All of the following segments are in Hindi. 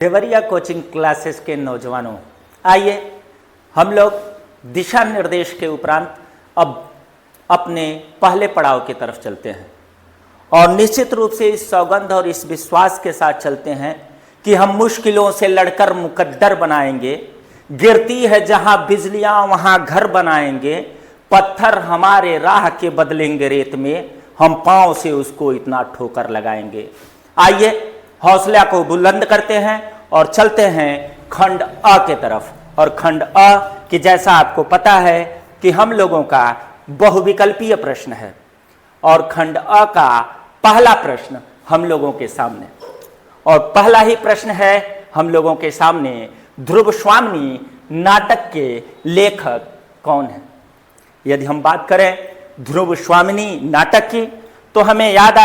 देवरिया कोचिंग क्लासेस के नौजवानों, आइए हम लोग दिशा निर्देश के उपरांत अब अपने पहले पड़ाव की तरफ चलते हैं और निश्चित रूप से इस सौगंध और इस विश्वास के साथ चलते हैं कि हम मुश्किलों से लड़कर मुकद्दर बनाएंगे। गिरती है जहां बिजलियां वहां घर बनाएंगे। पत्थर हमारे राह के बदलेंगे रेत में, हम पांव से उसको इतना ठोकर लगाएंगे। आइए हौसला को बुलंद करते हैं और चलते हैं खंड अ के तरफ। और खंड अ कि जैसा आपको पता है कि हम लोगों का बहुविकल्पीय प्रश्न है और खंड अ का पहला प्रश्न हम लोगों के सामने, और पहला ही प्रश्न है हम लोगों के सामने, ध्रुव स्वामिनी नाटक के लेखक कौन है। यदि हम बात करें ध्रुव स्वामिनी नाटक की तो हमें याद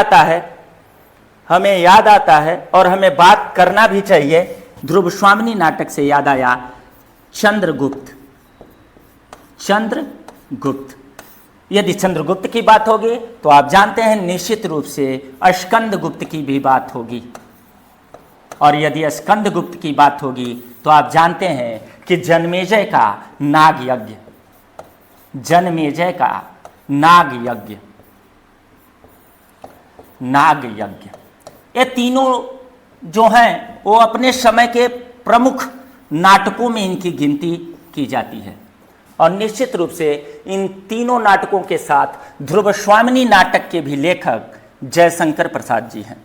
आता है और हमें बात करना भी चाहिए। ध्रुव स्वामिनी नाटक से याद आया चंद्रगुप्त। यदि चंद्रगुप्त की बात होगी तो आप जानते हैं निश्चित रूप से स्कंदगुप्त की भी बात होगी, और यदि स्कंदगुप्त की बात होगी तो आप जानते हैं कि जन्मेजय का नाग यज्ञ, ये तीनों जो हैं वो अपने समय के प्रमुख नाटकों में इनकी गिनती की जाती है। और निश्चित रूप से इन तीनों नाटकों के साथ ध्रुव स्वामिनी नाटक के भी लेखक जयशंकर प्रसाद जी हैं।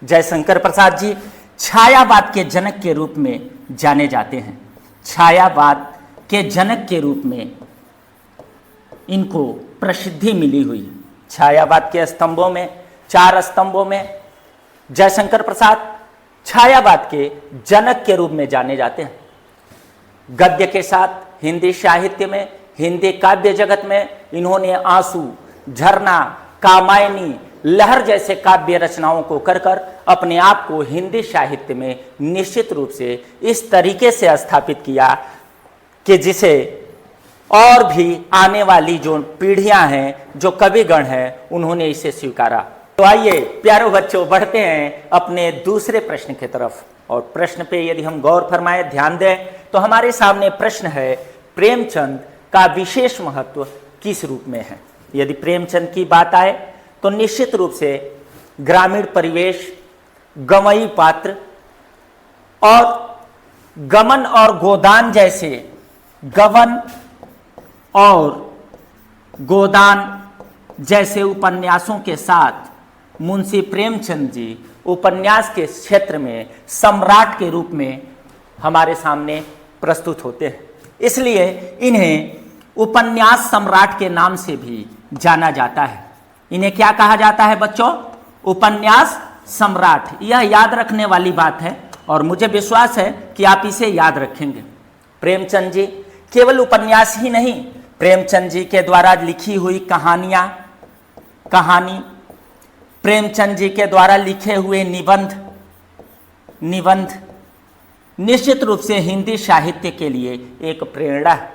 जयशंकर प्रसाद जी छायावाद के जनक के रूप में जाने जाते हैं। छायावाद के जनक के रूप में इनको प्रसिद्धि मिली हुई। छायावाद के स्तंभों में, 4 स्तंभों में जयशंकर प्रसाद छायावाद के जनक के रूप में जाने जाते हैं। गद्य के साथ हिंदी साहित्य में, हिंदी काव्य जगत में इन्होंने आंसू, झरना, कामायनी, लहर जैसे काव्य रचनाओं को कर अपने आप को हिंदी साहित्य में निश्चित रूप से इस तरीके से स्थापित किया कि जिसे और भी आने वाली जो पीढ़ियां हैं, जो कविगण हैं, उन्होंने इसे स्वीकारा। तो आइए प्यारे बच्चों बढ़ते हैं अपने दूसरे प्रश्न की तरफ। और प्रश्न पे यदि हम गौर फरमाएं, ध्यान दें तो हमारे सामने प्रश्न है, प्रेमचंद का विशेष महत्व किस रूप में है। यदि प्रेमचंद की बात आए तो निश्चित रूप से ग्रामीण परिवेश, गवई पात्र और गमन और गोदान जैसे, गवन और गोदान जैसे उपन्यासों के साथ मुंशी प्रेमचंद जी उपन्यास के क्षेत्र में सम्राट के रूप में हमारे सामने प्रस्तुत होते हैं। इसलिए इन्हें उपन्यास सम्राट के नाम से भी जाना जाता है। इन्हें क्या कहा जाता है बच्चों? उपन्यास सम्राट। यह याद रखने वाली बात है और मुझे विश्वास है कि आप इसे याद रखेंगे। प्रेमचंद जी केवल उपन्यास ही नहीं, प्रेमचंद जी के द्वारा लिखी हुई कहानी, प्रेमचंद जी के द्वारा लिखे हुए निबंध निश्चित रूप से हिंदी साहित्य के लिए एक प्रेरणा है।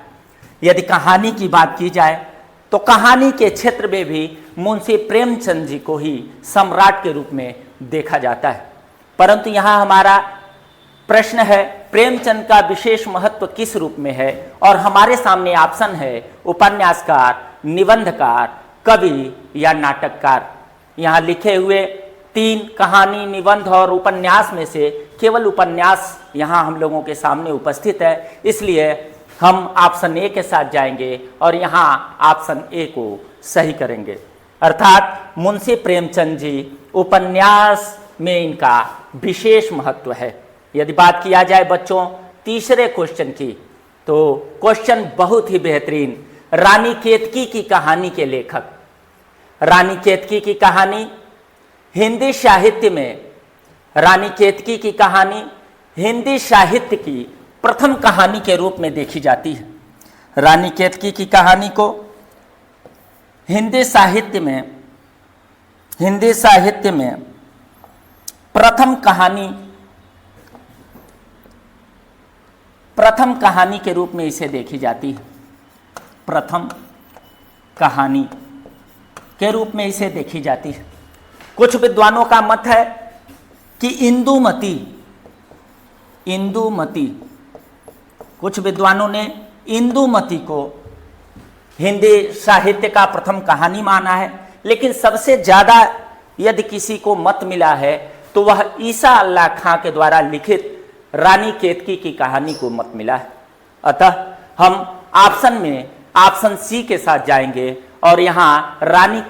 यदि कहानी की बात की जाए तो कहानी के क्षेत्र में भी मुंशी प्रेमचंद जी को ही सम्राट के रूप में देखा जाता है। परंतु यहाँ हमारा प्रश्न है, प्रेमचंद का विशेष महत्व किस रूप में है, और हमारे सामने ऑप्शन है उपन्यासकार, निबंधकार, कवि या नाटककार। यहाँ लिखे हुए 3 कहानी, निबंध और उपन्यास में से केवल उपन्यास यहाँ हम लोगों के सामने उपस्थित है, इसलिए हम ऑप्शन ए के साथ जाएंगे और यहाँ ऑप्शन ए को सही करेंगे। अर्थात मुंशी प्रेमचंद जी उपन्यास में इनका विशेष महत्व है। यदि बात किया जाए बच्चों तीसरे क्वेश्चन की, तो क्वेश्चन बहुत ही बेहतरीन, रानी केतकी की कहानी के लेखक। रानी केतकी की कहानी हिंदी साहित्य में, रानी केतकी की कहानी हिंदी साहित्य की प्रथम कहानी के रूप में देखी जाती है। रानी केतकी की कहानी को हिंदी साहित्य में प्रथम कहानी के रूप में इसे देखी जाती है। प्रथम कहानी के रूप में इसे देखी जाती है। कुछ विद्वानों का मत है कि इंदुमती इंदुमती। कुछ विद्वानों ने इंदुमती को हिंदी साहित्य का प्रथम कहानी माना है, लेकिन सबसे ज़्यादा यदि किसी को मत मिला है तो वह ईसा अल्लाह खां के द्वारा लिखित रानी केतकी की कहानी को मत मिला है। अतः हम ऑप्शन सी के साथ जाएंगे और यहाँ रानी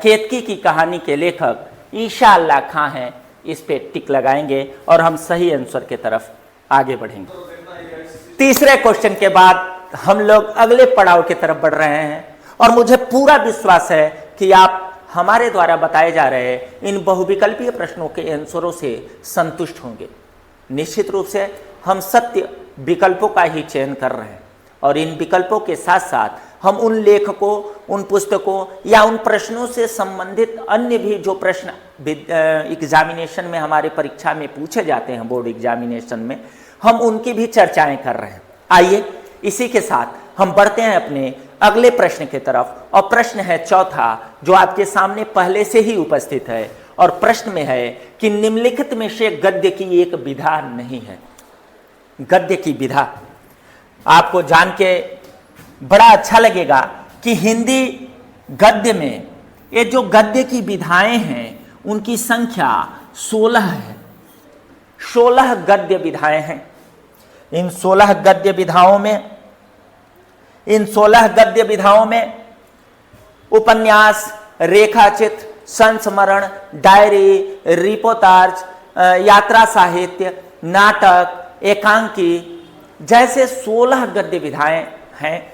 केतकी की कहानी के लेखक ईसा अल्लाह खां हैं, इस पे टिक लगाएंगे और हम सही आंसर के तरफ आगे बढ़ेंगे। तीसरे क्वेश्चन के बाद हम लोग अगले पड़ाव की तरफ बढ़ रहे हैं और मुझे पूरा विश्वास है कि आप हमारे द्वारा बताए जा रहे इन बहुविकल्पीय प्रश्नों के आंसरों से संतुष्ट होंगे। निश्चित रूप से हम सत्य विकल्पों का ही चयन कर रहे हैं और इन विकल्पों के साथ साथ हम उन लेखकों, उन पुस्तकों या उन प्रश्नों से संबंधित अन्य भी जो प्रश्न एग्जामिनेशन में हमारे परीक्षा में पूछे जाते हैं, बोर्ड एग्जामिनेशन में, हम उनकी भी चर्चाएं कर रहे हैं। आइए इसी के साथ हम बढ़ते हैं अपने अगले प्रश्न की तरफ और प्रश्न है चौथा, जो आपके सामने पहले से ही उपस्थित है और प्रश्न में है कि निम्नलिखित में से गद्य की एक विधा नहीं है। गद्य की विधा आपको जान के बड़ा अच्छा लगेगा कि हिंदी गद्य में ये जो गद्य की विधाएं हैं उनकी संख्या 16 है। 16 गद्य विधाएं हैं। इन 16 गद्य विधाओं में उपन्यास, रेखाचित्र, संस्मरण, डायरी, रिपोर्टाज, यात्रा साहित्य, नाटक, एकांकी जैसे 16 गद्य विधाएं हैं।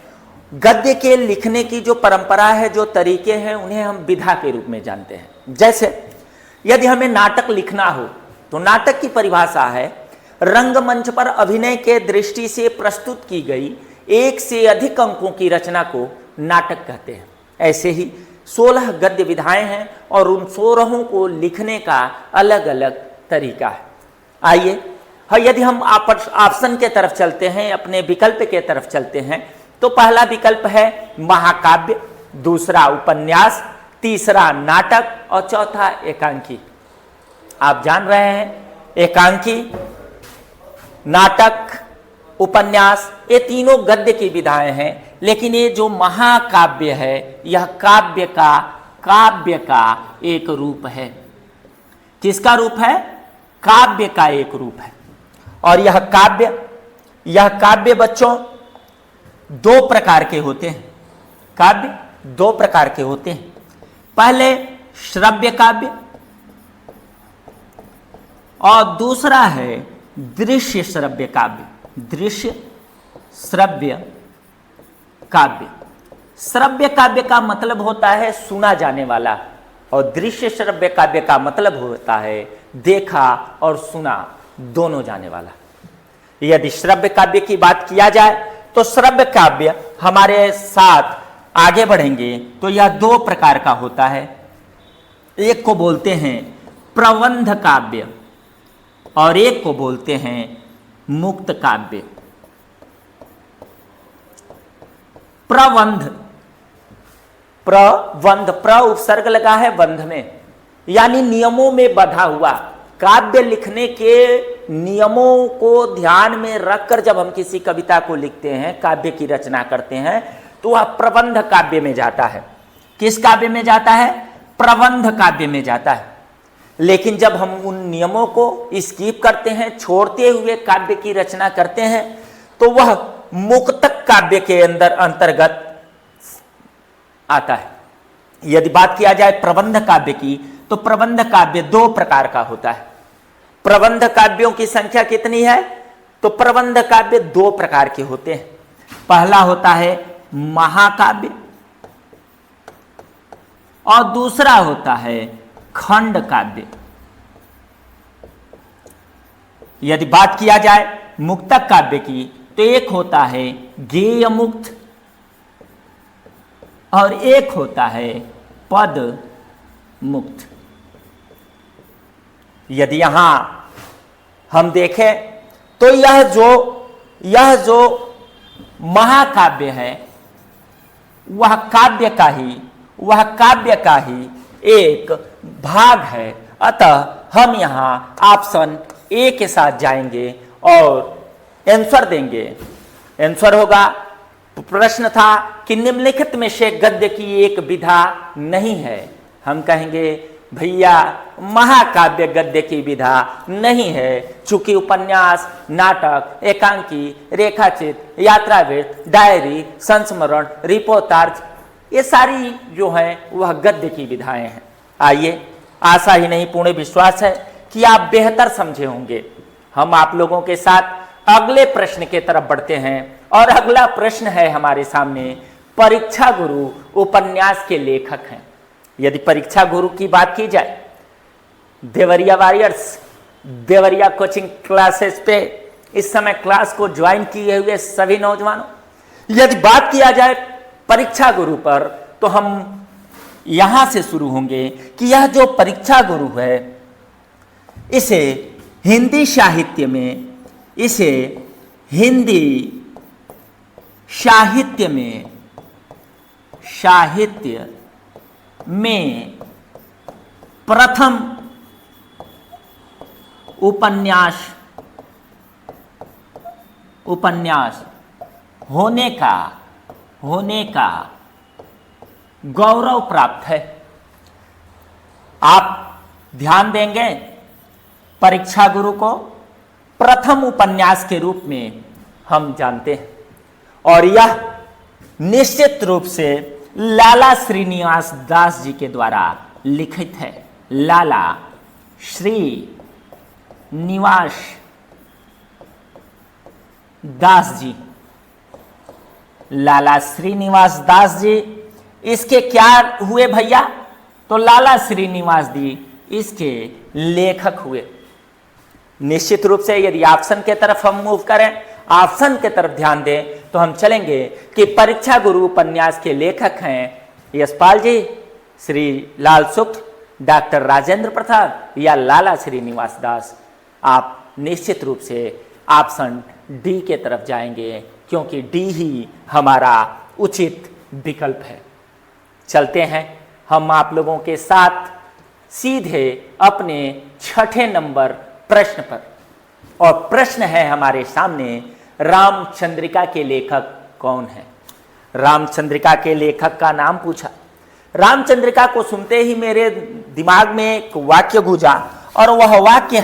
गद्य के लिखने की जो परंपरा है, जो तरीके हैं, उन्हें हम विधा के रूप में जानते हैं। जैसे यदि हमें नाटक लिखना हो तो नाटक की परिभाषा है रंगमंच पर अभिनय के दृष्टि से प्रस्तुत की गई एक से अधिक अंकों की रचना को नाटक कहते हैं। ऐसे ही 16 गद्य विधाएं हैं और उन 16 को लिखने का अलग अलग तरीका है। आइए यदि हम ऑप्शन के तरफ चलते हैं, अपने विकल्प के तरफ चलते हैं, तो पहला विकल्प है महाकाव्य, दूसरा उपन्यास, तीसरा नाटक और चौथा एकांकी। आप जान रहे हैं एकांकी, नाटक, उपन्यास ये तीनों गद्य की विधाएं हैं, लेकिन ये जो महाकाव्य है यह काव्य का एक रूप है। किसका रूप है? काव्य का एक रूप है। और यह काव्य बच्चों दो प्रकार के होते हैं। काव्य दो प्रकार के होते हैं। पहले श्रव्य काव्य और दूसरा है दृश्य श्रव्य काव्य। दृश्य श्रव्य काव्य। श्रव्य काव्य का मतलब होता है सुना जाने वाला और दृश्य श्रव्य काव्य का मतलब होता है देखा और सुना दोनों जाने वाला। यदि श्रव्य काव्य की बात किया जाए तो श्रव्य काव्य हमारे साथ आगे बढ़ेंगे तो यह दो प्रकार का होता है। एक को बोलते हैं प्रबंध काव्य और एक को बोलते हैं मुक्त काव्य। प्रबंध प्र उपसर्ग लगा है बंध में, यानी नियमों में बंधा हुआ। काव्य लिखने के नियमों को ध्यान में रखकर जब हम किसी कविता को लिखते हैं, काव्य की रचना करते हैं, तो वह प्रबंध काव्य में जाता है। किस काव्य में जाता है? प्रबंध काव्य में जाता है। लेकिन जब हम उन नियमों को स्किप करते हैं, छोड़ते हुए काव्य की रचना करते हैं, तो वह मुक्तक काव्य के अंतर्गत आता है। यदि बात किया जाए प्रबंध काव्य की, तो प्रबंध काव्य दो प्रकार का होता है। प्रबंध काव्यों की संख्या कितनी है? तो प्रबंध काव्य दो प्रकार के होते हैं। पहला होता है महाकाव्य और दूसरा होता है खंड काव्य। यदि बात किया जाए मुक्तक काव्य की, तो एक होता है गेय मुक्त और एक होता है पद मुक्त। यदि यहां हम देखें तो यह जो महाकाव्य है वह काव्य का ही एक भाग है। अतः हम यहां ऑप्शन ए के साथ जाएंगे और आंसर देंगे। आंसर होगा, प्रश्न था कि निम्नलिखित में से गद्य की एक विधा नहीं है। हम कहेंगे भैया महाकाव्य गद्य की विधा नहीं है, चूंकि उपन्यास, नाटक, एकांकी, रेखाचित्र, यात्रावृत्त, डायरी, संस्मरण, रिपोर्टाज, ये सारी जो है वह गद्य की विधाएं हैं। आइए, आशा ही नहीं पूर्ण विश्वास है कि आप बेहतर समझे होंगे। हम आप लोगों के साथ अगले प्रश्न के तरफ बढ़ते हैं और अगला प्रश्न है हमारे सामने, परीक्षा गुरु उपन्यास के लेखक हैं। यदि परीक्षा गुरु की बात की जाए, Deoria warriors, Deoria coaching classes पे इस समय क्लास को ज्वाइन किए हुए सभी नौजवानों, यदि बात किया जाए परीक्षा गुरु पर, तो हम यहां से शुरू होंगे कि यह जो परीक्षा गुरु है, इसे हिंदी साहित्य में, इसे हिंदी साहित्य में प्रथम उपन्यास होने का गौरव प्राप्त है। आप ध्यान देंगे, परीक्षा गुरु को प्रथम उपन्यास के रूप में हम जानते हैं और यह निश्चित रूप से लाला श्रीनिवास दास जी के द्वारा लिखित है। लाला श्रीनिवास दास जी, लाला श्रीनिवास दास जी इसके क्या हुए भैया? तो लाला श्रीनिवास जी इसके लेखक हुए। निश्चित रूप से यदि ऑप्शन के तरफ हम मूव करें, ऑप्शन के तरफ ध्यान दें, तो हम चलेंगे कि परीक्षा गुरु उपन्यास के लेखक हैं यशपाल जी, श्री लाल सुक्त, डॉक्टर राजेंद्र प्रसाद या लाला श्रीनिवास दास। आप निश्चित रूप से ऑप्शन डी के तरफ जाएंगे, क्योंकि डी ही हमारा उचित विकल्प है। चलते हैं हम आप लोगों के साथ सीधे अपने छठे नंबर प्रश्न पर, और प्रश्न है हमारे सामने, रामचंद्रिका के लेखक कौन है? रामचंद्रिका के लेखक का नाम पूछा। रामचंद्रिका को सुनते ही मेरे दिमाग में एक वाक्य गूंजा, और वह वाक्य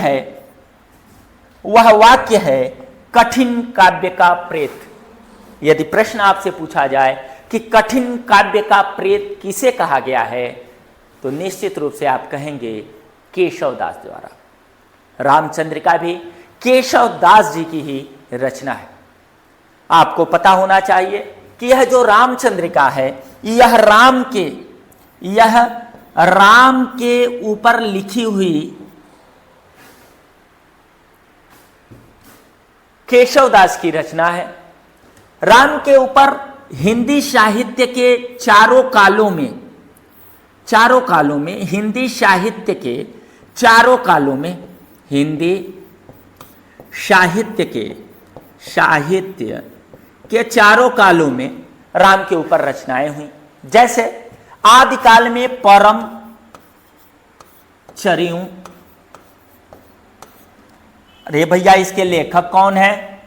है कठिन काव्य का प्रेत। यदि प्रश्न आपसे पूछा जाए कि कठिन काव्य का प्रेत किसे कहा गया है, तो निश्चित रूप से आप कहेंगे केशव दास द्वारा। रामचंद्रिका भी केशव दास जी की ही रचना है। आपको पता होना चाहिए कि यह जो रामचंद्रिका है, यह राम के ऊपर लिखी हुई केशव दास की रचना है। राम के ऊपर हिंदी साहित्य के चारों कालों में हिंदी साहित्य के चारों कालों में, हिंदी साहित्य के चारों कालों में राम के ऊपर रचनाएं हुई। जैसे आदिकाल में परम चरियू। अरे भैया इसके लेखक कौन है?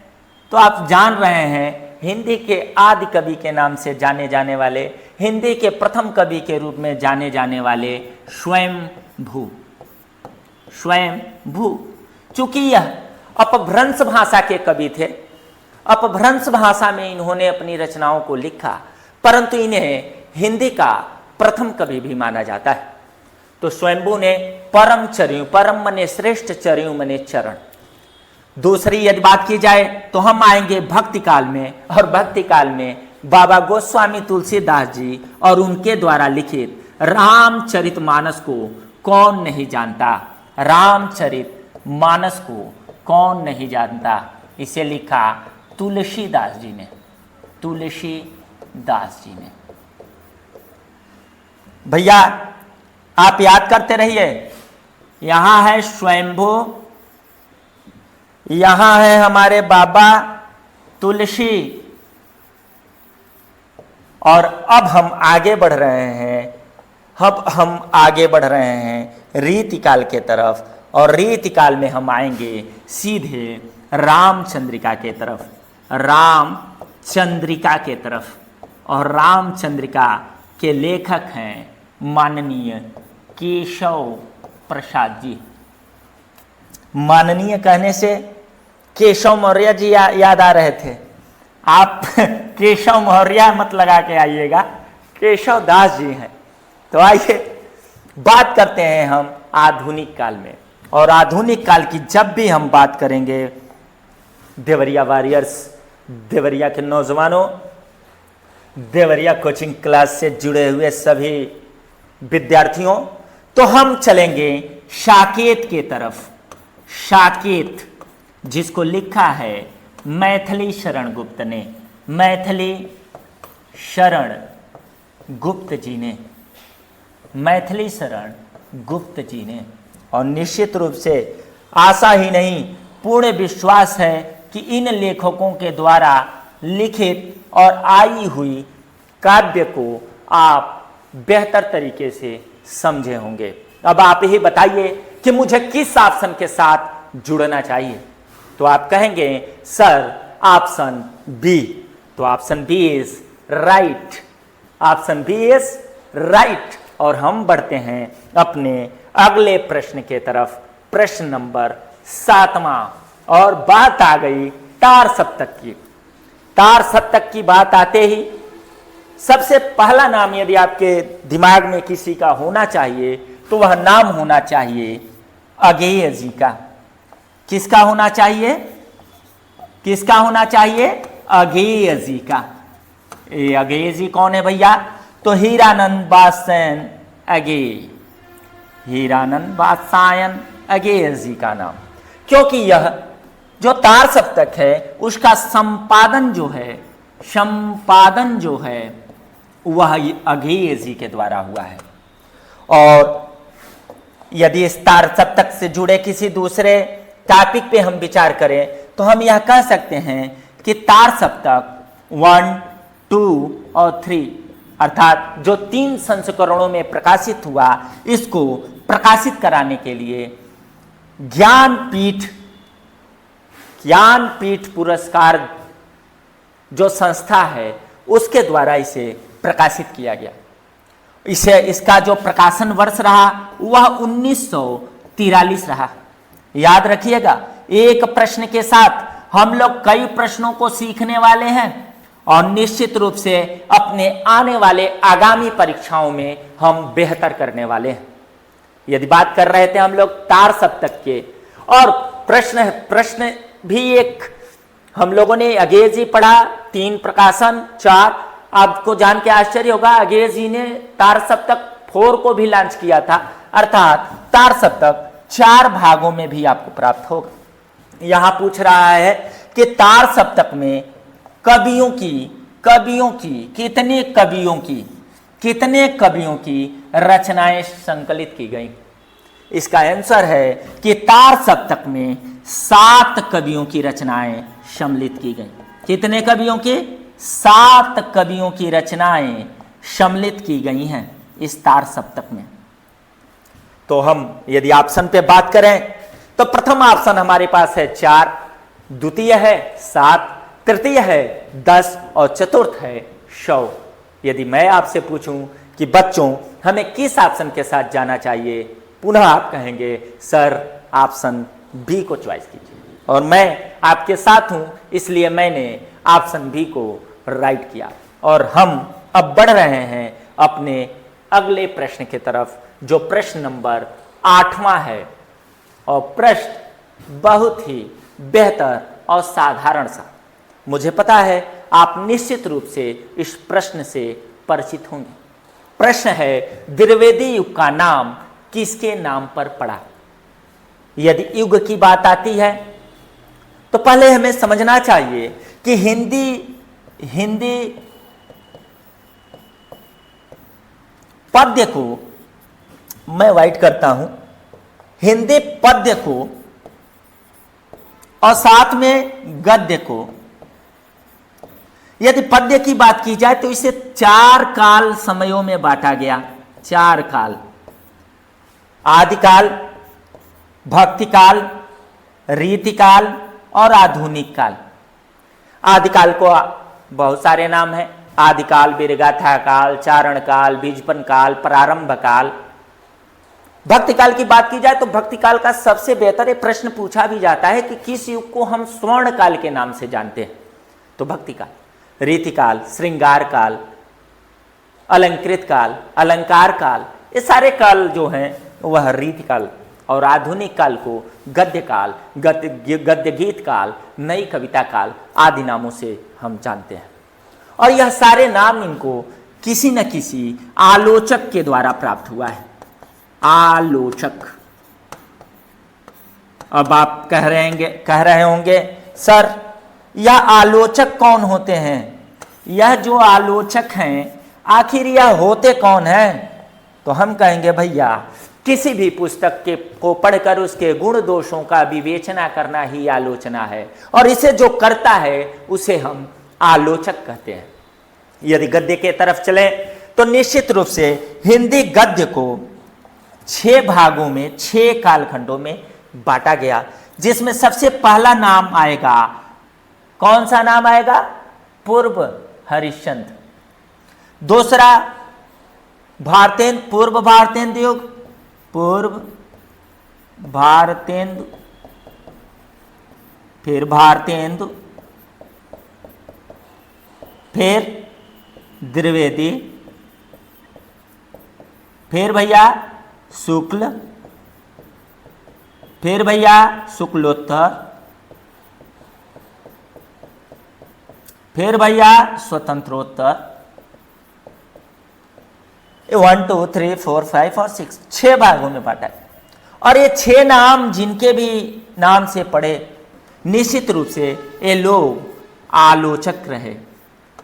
तो आप जान रहे हैं, हिंदी के आदि कवि के नाम से जाने जाने वाले, हिंदी के प्रथम कवि के रूप में जाने जाने वाले स्वयंभू। चूंकि यह अपभ्रंश भाषा के कवि थे, अपभ्रंश भाषा में इन्होंने अपनी रचनाओं को लिखा, परंतु इन्हें हिंदी का प्रथम कवि भी माना जाता है। तो स्वयंभू ने परम चरियू, परम मने श्रेष्ठ, चरियू मने चरण। दूसरी यदि बात की जाए तो हम आएंगे भक्ति काल में, और भक्ति काल में बाबा गोस्वामी तुलसीदास जी और उनके द्वारा लिखित रामचरितमानस को कौन नहीं जानता? रामचरितमानस को कौन नहीं जानता? इसे लिखा तुलसीदास जी ने, तुलसीदास जी ने। भैया आप याद करते रहिए, यहां है स्वयंभू, यहां है हमारे बाबा तुलसी, और अब हम आगे बढ़ रहे हैं रीतिकाल के तरफ, और रीतिकाल में हम आएंगे सीधे रामचंद्रिका के तरफ, रामचंद्रिका के तरफ। और रामचंद्रिका के लेखक हैं माननीय केशव प्रसाद जी। माननीय कहने से केशव मौर्य जी याद आ रहे थे। आप केशव मौर्य मत लगा के आइएगा, केशव दास जी हैं। तो आइए बात करते हैं हम आधुनिक काल में। और आधुनिक काल की जब भी हम बात करेंगे, देवरिया वॉरियर्स, देवरिया के नौजवानों, देवरिया कोचिंग क्लास से जुड़े हुए सभी विद्यार्थियों, तो हम चलेंगे साकेत के तरफ। साकेत जिसको लिखा है मैथिली शरण गुप्त ने, मैथिली शरण गुप्त जी ने, मैथिली शरण गुप्त जी ने। और निश्चित रूप से आशा ही नहीं, पूर्ण विश्वास है कि इन लेखकों के द्वारा लिखित और आई हुई काव्य को आप बेहतर तरीके से समझे होंगे। अब आप ही बताइए कि मुझे किस ऑप्शन के साथ जुड़ना चाहिए। तो आप कहेंगे सर ऑप्शन बी। तो option B is right, option B is right. और हम बढ़ते हैं अपने अगले प्रश्न के तरफ, प्रश्न नंबर 7वां। और बात आ गई तार सप्तक की। तार सप्तक की बात आते ही सबसे पहला नाम यदि आपके दिमाग में किसी का होना चाहिए तो वह नाम होना चाहिए अगेय जी का। किसका होना चाहिए? किसका होना चाहिए? अगेय जी का। ये अगेय जी कौन है भैया? तो हीरानंद बादशायन अगेय, हीरानंद बादशायन अगेय जी का नाम। क्योंकि यह जो तार सप्तक है उसका संपादन जो है वह अगेय जी के द्वारा हुआ है। और यदि इस तार सप्तक से जुड़े किसी दूसरे टॉपिक पे हम विचार करें तो हम यह कह सकते हैं कि तार सप्तक 1, 2 और 3 अर्थात जो 3 संस्करणों में प्रकाशित हुआ, इसको प्रकाशित कराने के लिए ज्ञानपीठ पुरस्कार जो संस्था है उसके द्वारा इसे प्रकाशित किया गया। इसका जो प्रकाशन वर्ष रहा वह 1943 रहा। याद रखिएगा, एक प्रश्न के साथ हम लोग कई प्रश्नों को सीखने वाले हैं और निश्चित रूप से अपने आने वाले आगामी परीक्षाओं में हम बेहतर करने वाले हैं। यदि बात कर रहे थे हम लोग तार सप्तक के, और प्रश्न भी एक हम लोगों ने अगेय जी पढ़ा, 3 प्रकाशन 4। आपको जान के आश्चर्य होगा अगेय जी ने तार सप्तक 4 को भी लॉन्च किया था, अर्थात तार सप्तक 4 भागों में भी आपको प्राप्त होगा। यहां पूछ रहा है कि तार सप्तक में कवियों की कितने कवियों की रचनाएं संकलित की गई। इसका आंसर है कि तार सप्तक में 7 कवियों की रचनाएं सम्मिलित की गई। कितने कवियों की? 7 कवियों की रचनाएं सम्मिलित की गई हैं इस तार सप्तक में। तो हम यदि ऑप्शन पे बात करें तो प्रथम ऑप्शन हमारे पास है 4, द्वितीय है 7, तृतीय है 10 और चतुर्थ है 100। यदि मैं आपसे पूछूं कि बच्चों हमें किस ऑप्शन के साथ जाना चाहिए, पुनः आप कहेंगे सर ऑप्शन बी को चॉइस कीजिए। और मैं आपके साथ हूं, इसलिए मैंने ऑप्शन बी को राइट किया। और हम अब बढ़ रहे हैं अपने अगले प्रश्न की तरफ, जो प्रश्न नंबर 8वां है। और प्रश्न बहुत ही बेहतर और साधारण सा, मुझे पता है आप निश्चित रूप से इस प्रश्न से परिचित होंगे। प्रश्न है द्विवेदी युग का नाम किसके नाम पर पड़ा? यदि युग की बात आती है तो पहले हमें समझना चाहिए कि हिंदी पद्य को मैं वाइट करता हूं, हिंदी पद्य को और साथ में गद्य को, यदि पद्य की बात की जाए तो इसे 4 काल समयों में बांटा गया। 4 काल, आदिकाल, भक्तिकाल, रीतिकाल और आधुनिक काल। आदिकाल को बहुत सारे नाम हैं, आदिकाल, वीरगाथा काल, चारण काल, बीजपन काल, प्रारंभ काल। भक्ति काल की बात की जाए तो भक्ति काल का सबसे बेहतर ये प्रश्न पूछा भी जाता है कि किस युग को हम स्वर्ण काल के नाम से जानते हैं, तो भक्ति काल, रीति काल, श्रृंगार काल, अलंकृत काल, अलंकार काल, ये सारे काल जो हैं वह रीति काल, और आधुनिक काल को गद्य काल, गद्य गीत काल, नई कविता काल आदि नामों से हम जानते हैं। और यह सारे नाम इनको किसी न किसी आलोचक के द्वारा प्राप्त हुआ है। आलोचक। अब आप कह रहे होंगे सर यह आलोचक कौन होते हैं? यह जो आलोचक हैं आखिर यह होते कौन हैं? तो हम कहेंगे भैया किसी भी पुस्तक को पढ़कर उसके गुण दोषों का विवेचना करना ही आलोचना है, और इसे जो करता है उसे हम आलोचक कहते हैं। यदि गद्य के तरफ चलें तो निश्चित रूप से हिंदी गद्य को 6 भागों में, 6 कालखंडों में बांटा गया, जिसमें सबसे पहला नाम आएगा, कौन सा नाम आएगा? पूर्व हरिश्चंद्र। दूसरा पूर्व भारतेंदु युग, पूर्व भारतेंदु, फिर भारतेंदु, फिर द्विवेदी, फिर भैया शुक्ल, फिर भैया शुक्लोत्तर, फिर भैया स्वतंत्रोत्तर। 1 2 3 4 5 और 6, 6 भागों में बांटा है। और ये 6 नाम जिनके भी नाम से पढ़े निश्चित रूप से ये लोग आलोचक रहे,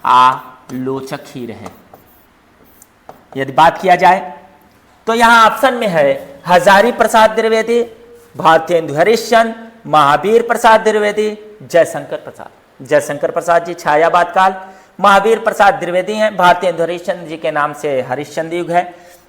आलोचक ही रहे। यदि बात किया जाए तो यहां ऑप्शन में है हजारी प्रसाद द्विवेदी, भारतेंदु हरिश्चंद्र, महावीर प्रसाद द्विवेदी, जयशंकर प्रसाद। जयशंकर प्रसाद जी छायावाद काल, महावीर प्रसाद द्विवेदी हैं, भारतेंदु हरिश्चंद्र जी के नाम से हरिश्चंद्र युग है,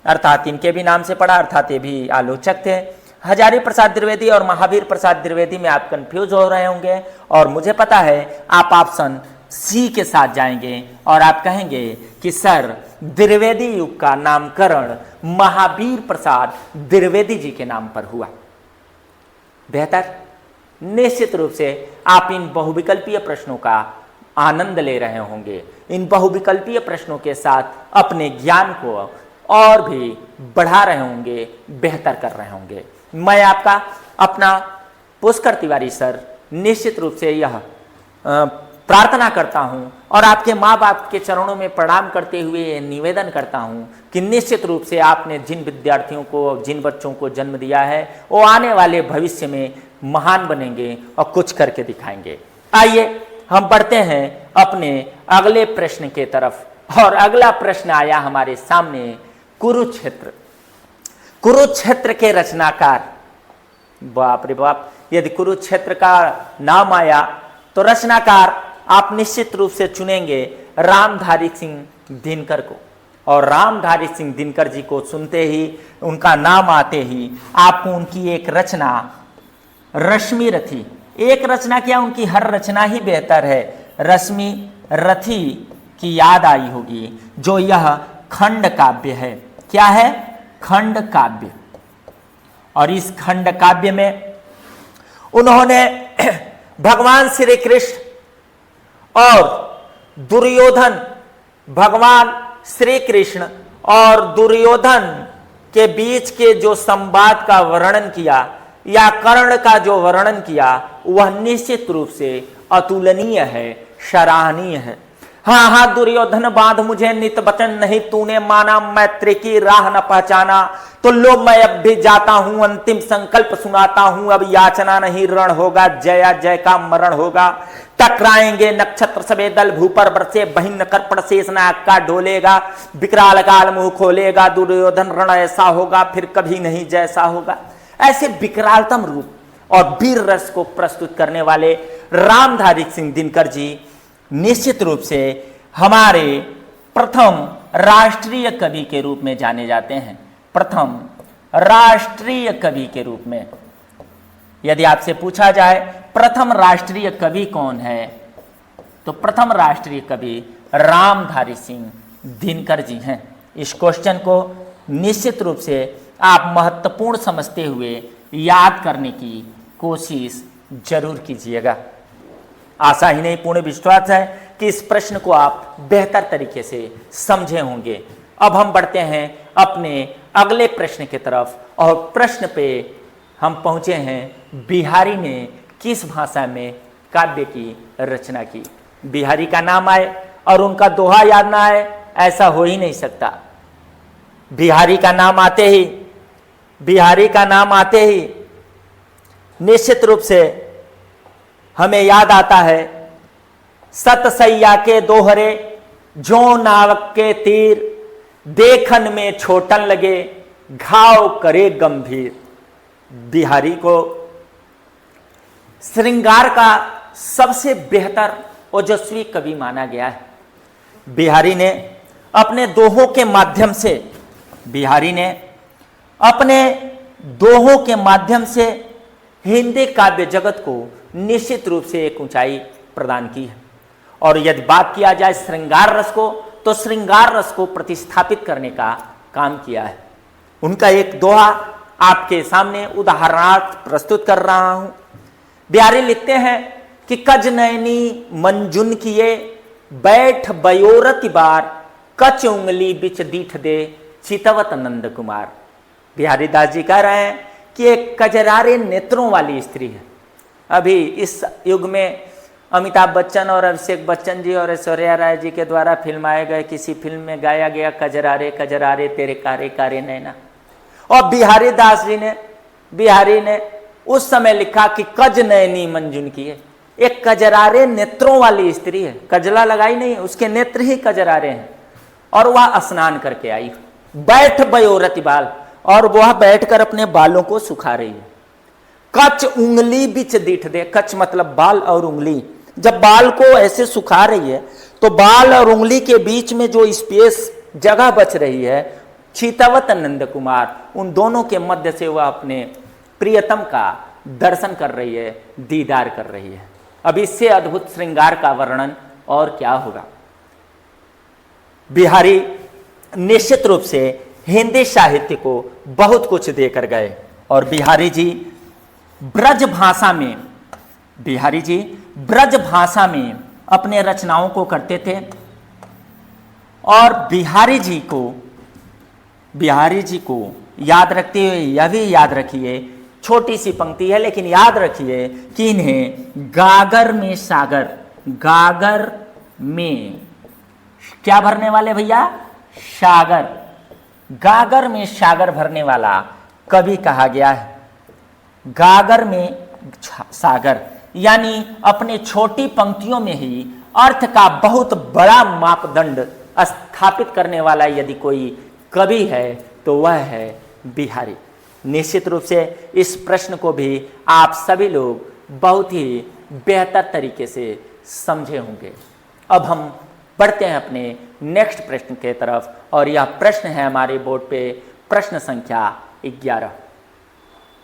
अर्थात इनके भी नाम से पढ़ा, अर्थात ये भी आलोचक थे। हजारी प्रसाद द्विवेदी और महावीर प्रसाद द्विवेदी में आप कंफ्यूज हो रहे होंगे, और मुझे पता है आप ऑप्शन सी के साथ जाएंगे और आप कहेंगे कि सर द्विवेदी युग का नामकरण महावीर प्रसाद द्विवेदी जी के नाम पर हुआ। बेहतर। निश्चित रूप से आप इन बहुविकल्पीय प्रश्नों का आनंद ले रहे होंगे, इन बहुविकल्पीय प्रश्नों के साथ अपने ज्ञान को और भी बढ़ा रहे होंगे, बेहतर कर रहे होंगे। मैं आपका अपना पुष्कर तिवारी सर निश्चित रूप से यह प्रार्थना करता हूं और आपके माँ बाप के चरणों में प्रणाम करते हुए निवेदन करता हूं कि निश्चित रूप से आपने जिन विद्यार्थियों को, जिन बच्चों को जन्म दिया है वो आने वाले भविष्य में महान बनेंगे और कुछ करके दिखाएंगे। आइए हम बढ़ते हैं अपने अगले प्रश्न के तरफ, और अगला प्रश्न आया हमारे सामने कुरुक्षेत्र। कुरुक्षेत्र के रचनाकार, बाप रे बाप, यदि कुरुक्षेत्र का नाम आया तो रचनाकार आप निश्चित रूप से चुनेंगे रामधारी सिंह दिनकर को, और रामधारी सिंह दिनकर जी को सुनते ही, उनका नाम आते ही आपको उनकी एक रचना रश्मि रथी, एक रचना क्या उनकी हर रचना ही बेहतर है, रश्मि रथी की याद आई होगी, जो यह खंड काव्य है। क्या है? खंड काव्य। और इस खंड काव्य में उन्होंने भगवान श्री कृष्ण और दुर्योधन, भगवान श्री कृष्ण और दुर्योधन के बीच के जो संवाद का वर्णन किया या कर्ण का जो वर्णन किया वह निश्चित रूप से अतुलनीय है, सराहनीय है। हाँ हाँ दुर्योधन बांध मुझे नित वचन, नहीं तूने माना मैत्री की राह न पहचाना, तो लो मैं अब भी जाता हूं, अंतिम संकल्प सुनाता हूं, अब याचना नहीं रण होगा, जया जय का मरण होगा। टकराएंगे नक्षत्र सबे दल, भूपर बरसे बहिन कर्पण शेष नाग का डोलेगा, विकराल काल मुंह खोलेगा, दुर्योधन रण ऐसा होगा फिर कभी नहीं जैसा होगा। ऐसे विकरालतम रूप और वीर रस को प्रस्तुत करने वाले रामधारी सिंह दिनकर जी निश्चित रूप से हमारे प्रथम राष्ट्रीय कवि के रूप में जाने जाते हैं। प्रथम राष्ट्रीय कवि के रूप में यदि आपसे पूछा जाए प्रथम राष्ट्रीय कवि कौन है? तो प्रथम राष्ट्रीय कवि रामधारी सिंह दिनकर जी हैं। इस क्वेश्चन को निश्चित रूप से आप महत्वपूर्ण समझते हुए याद करने की कोशिश जरूर कीजिएगा। आशा ही नहीं, पूर्ण विश्वास है कि इस प्रश्न को आप बेहतर तरीके से समझे होंगे। अब हम बढ़ते हैं अपने अगले प्रश्न की तरफ और प्रश्न पे हम पहुंचे हैं बिहारी ने किस भाषा में काव्य की रचना की। बिहारी का नाम आए और उनका दोहा याद ना आए, ऐसा हो ही नहीं सकता। बिहारी का नाम आते ही निश्चित रूप से हमें याद आता है सतसैया के दोहरे जो नावक के तीर, देखन में छोटन लगे घाव करे गंभीर। बिहारी को श्रृंगार का सबसे बेहतर ओजस्वी कवि माना गया है। बिहारी ने अपने दोहों के माध्यम से हिंदी काव्य जगत को निश्चित रूप से एक ऊंचाई प्रदान की है। और यदि बात किया जाए श्रृंगार रस को, तो श्रृंगार रस को प्रतिस्थापित करने का काम किया है। उनका एक दोहा आपके सामने उदाहरणार्थ प्रस्तुत कर रहा हूं। बिहारी लिखते हैं कि कज नैनी मंजुन किए, बैठ बयोरति बार, कच उंगली बिच दीठ दे, चितवत नंद कुमार। बिहारी दास जी कह रहे हैं कि एक कजरारे नेत्रों वाली स्त्री है। अभी इस युग में अमिताभ बच्चन और अभिषेक बच्चन जी और ऐश्वर्या राय जी के द्वारा फिल्माए गए किसी फिल्म में गाया गया कजरारे कजरारे तेरे कारे कारे नैना। और बिहारी ने उस समय लिखा कि कज नैनी मंजुन की है, एक कजरारे नेत्रों वाली स्त्री है। कजला लगाई नहीं, उसके नेत्र ही कजरारे हैं। और वह स्नान करके आई, बैठ बयोरति बाल, और वह बैठकर अपने बालों को सुखा रही है। कच उंगली बिच दीठ दे, कच मतलब बाल और उंगली। जब बाल को ऐसे सुखा रही है तो बाल और उंगली के बीच में जो स्पेस जगह बच रही है, चितवत नंद कुमार, उन दोनों के मध्य से वह अपने प्रियतम का दर्शन कर रही है, दीदार कर रही है। अब इससे अद्भुत श्रृंगार का वर्णन और क्या होगा। बिहारी निश्चित रूप से हिंदी साहित्य को बहुत कुछ देकर गए। और बिहारी जी ब्रज भाषा में अपने रचनाओं को करते थे। और बिहारी जी को याद रखते हुए यह भी याद रखिए, छोटी सी पंक्ति है लेकिन याद रखिए कि इन्हें गागर में क्या भरने वाले भैया? सागर। गागर में सागर भरने वाला कवि कहा गया है। गागर में सागर यानी अपने छोटी पंक्तियों में ही अर्थ का बहुत बड़ा मापदंड स्थापित करने वाला यदि कोई कवि है तो वह है बिहारी। निश्चित रूप से इस प्रश्न को भी आप सभी लोग बहुत ही बेहतर तरीके से समझे होंगे। अब हम बढ़ते हैं अपने नेक्स्ट प्रश्न के तरफ, और यह प्रश्न है हमारे बोर्ड पे प्रश्न संख्या 11।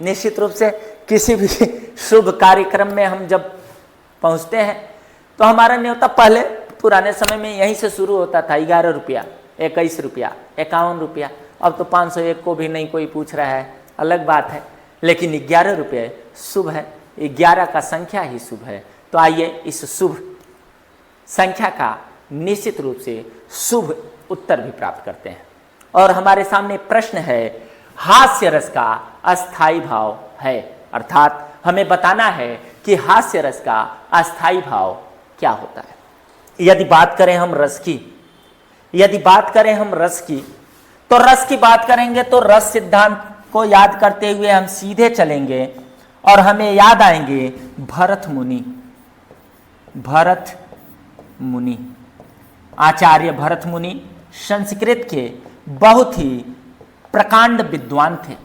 निश्चित रूप से किसी भी शुभ कार्यक्रम में हम जब पहुंचते हैं तो हमारा न्योता पहले पुराने समय में यहीं से शुरू होता था। 11 रुपया, 21 रुपया, 51 रुपया। अब तो 501 को भी नहीं कोई पूछ रहा है, अलग बात है। लेकिन 11 रुपये शुभ है, 11 का संख्या ही शुभ है। तो आइए इस शुभ संख्या का निश्चित रूप से शुभ उत्तर भी प्राप्त करते हैं। और हमारे सामने प्रश्न है, हास्य रस का अस्थाई भाव है, अर्थात हमें बताना है कि हास्य रस का अस्थाई भाव क्या होता है। यदि बात करें हम रस की, तो रस की बात करेंगे तो रस सिद्धांत को याद करते हुए हम सीधे चलेंगे और हमें याद आएंगे भरत मुनि। आचार्य भरत मुनि संस्कृत के बहुत ही प्रकांड विद्वान थे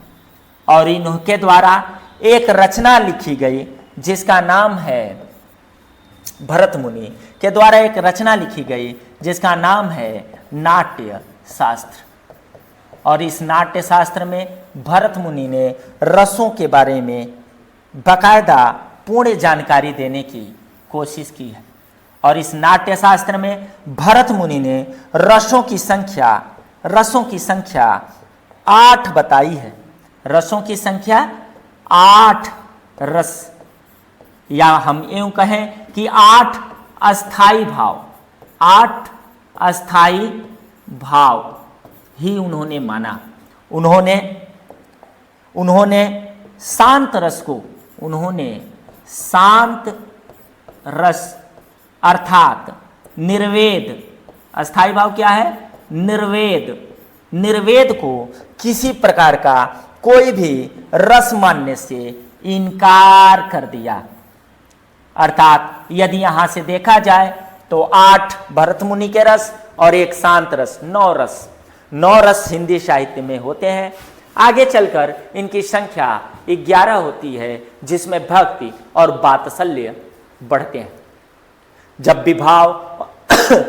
और इनके द्वारा एक रचना लिखी गई जिसका नाम है, भरत मुनि के द्वारा एक रचना लिखी गई जिसका नाम है नाट्य शास्त्र। और इस नाट्य शास्त्र में भरत मुनि ने रसों के बारे में बाकायदा पूर्ण जानकारी देने की कोशिश की है। और इस नाट्य शास्त्र में भरत मुनि ने रसों की संख्या 8 बताई है। रसों की संख्या 8 रस, या हम यूं कहें कि 8 अस्थाई भाव ही उन्होंने माना। उन्होंने शांत रस अर्थात निर्वेद, अस्थाई भाव क्या है? निर्वेद को किसी प्रकार का कोई भी रस मानने से इनकार कर दिया। अर्थात यदि यहां से देखा जाए तो 8 भरत मुनि के रस और एक शांत रस, 9 रस हिंदी साहित्य में होते हैं। आगे चलकर इनकी संख्या 11 होती है, जिसमें भक्ति और वात्सल्य बढ़ते हैं। जब विभाव,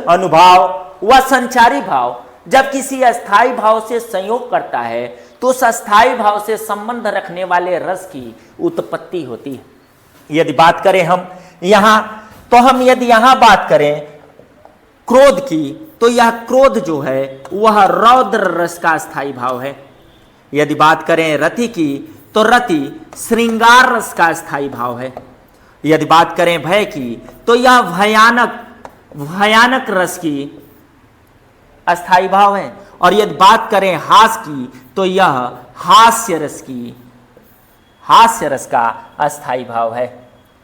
अनुभाव व संचारी भाव जब किसी अस्थाई भाव से संयोग करता है तो उस अस्थाई भाव से संबंध रखने वाले रस की उत्पत्ति होती है। यदि बात करें हम यहां बात करें क्रोध की, तो यह क्रोध जो है वह रौद्र रस का अस्थाई भाव है। यदि बात करें रति की, तो रति श्रृंगार रस का अस्थाई भाव है। यदि बात करें भय की, तो यह भयानक रस की अस्थाई भाव है। और यदि बात करें हास की, तो यह हास्य रस का अस्थाई भाव है।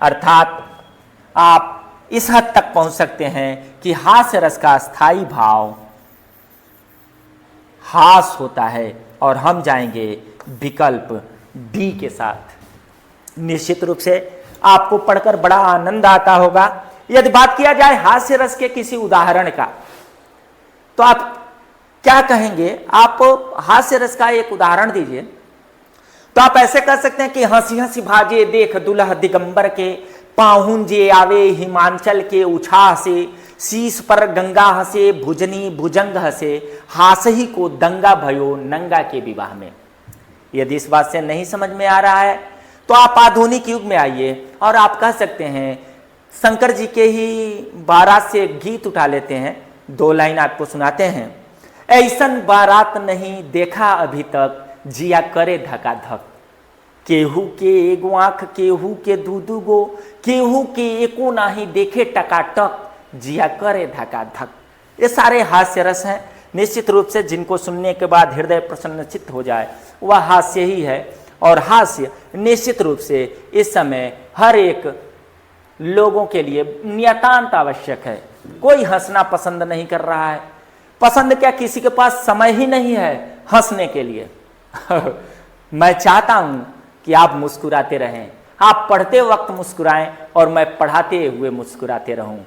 अर्थात आप इस हद तक पहुंच सकते हैं कि हास्य रस का अस्थाई भाव हास होता है। और हम जाएंगे विकल्प डी के साथ। निश्चित रूप से आपको पढ़कर बड़ा आनंद आता होगा। यदि बात किया जाए हास्य रस के किसी उदाहरण का, तो आप क्या कहेंगे? आप हास्य रस का एक उदाहरण दीजिए। तो आप ऐसे कर सकते हैं कि हंसी हंसी भाजे देख दुल्हा दिगंबर के, पाहुंजे आवे हिमांचल के उछाह से, शीश पर गंगा हंसे भुजनी भुजंग हंसे, हासही को दंगा भयो नंगा के विवाह में। यदि इस बात से नहीं समझ में आ रहा है तो आप आधुनिक युग में आइए और आप कह सकते हैं शंकर जी के ही बारात से गीत उठा लेते हैं, 2 लाइन आपको सुनाते हैं। ऐसन बारात नहीं देखा अभी तक, जिया करे धका धक, केहू के एगो आंख केहू के दू गो, केहू के एको नाही देखे टकाटक, जिया करे धका धक। ये सारे हास्य रस हैं। निश्चित रूप से जिनको सुनने के बाद हृदय प्रसन्नचित्त हो जाए वह हास्य ही है। और हास्य निश्चित रूप से इस समय हर एक लोगों के लिए नितांत आवश्यक है। कोई हंसना पसंद नहीं कर रहा है। पसंद क्या, किसी के पास समय ही नहीं है हंसने के लिए। मैं चाहता हूं कि आप मुस्कुराते रहें, आप पढ़ते वक्त मुस्कुराएं और मैं पढ़ाते हुए मुस्कुराते रहूं।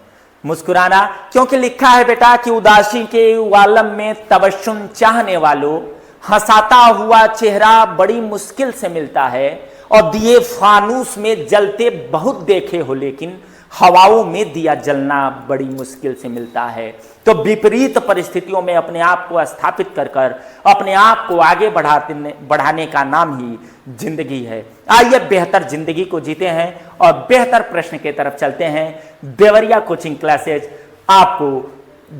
मुस्कुराना, क्योंकि लिखा है बेटा कि उदासी के आलम में तबस्सुम चाहने वालों, हंसाता हुआ चेहरा बड़ी मुश्किल से मिलता है, और दिए फानूस में जलते बहुत देखे हो, लेकिन हवाओं में दिया जलना बड़ी मुश्किल से मिलता है। तो विपरीत परिस्थितियों में अपने आप को स्थापित कर अपने आप को आगे बढ़ाने का नाम ही जिंदगी है। आइए बेहतर जिंदगी को जीते हैं और बेहतर प्रश्न की तरफ चलते हैं। देवरिया कोचिंग क्लासेज आपको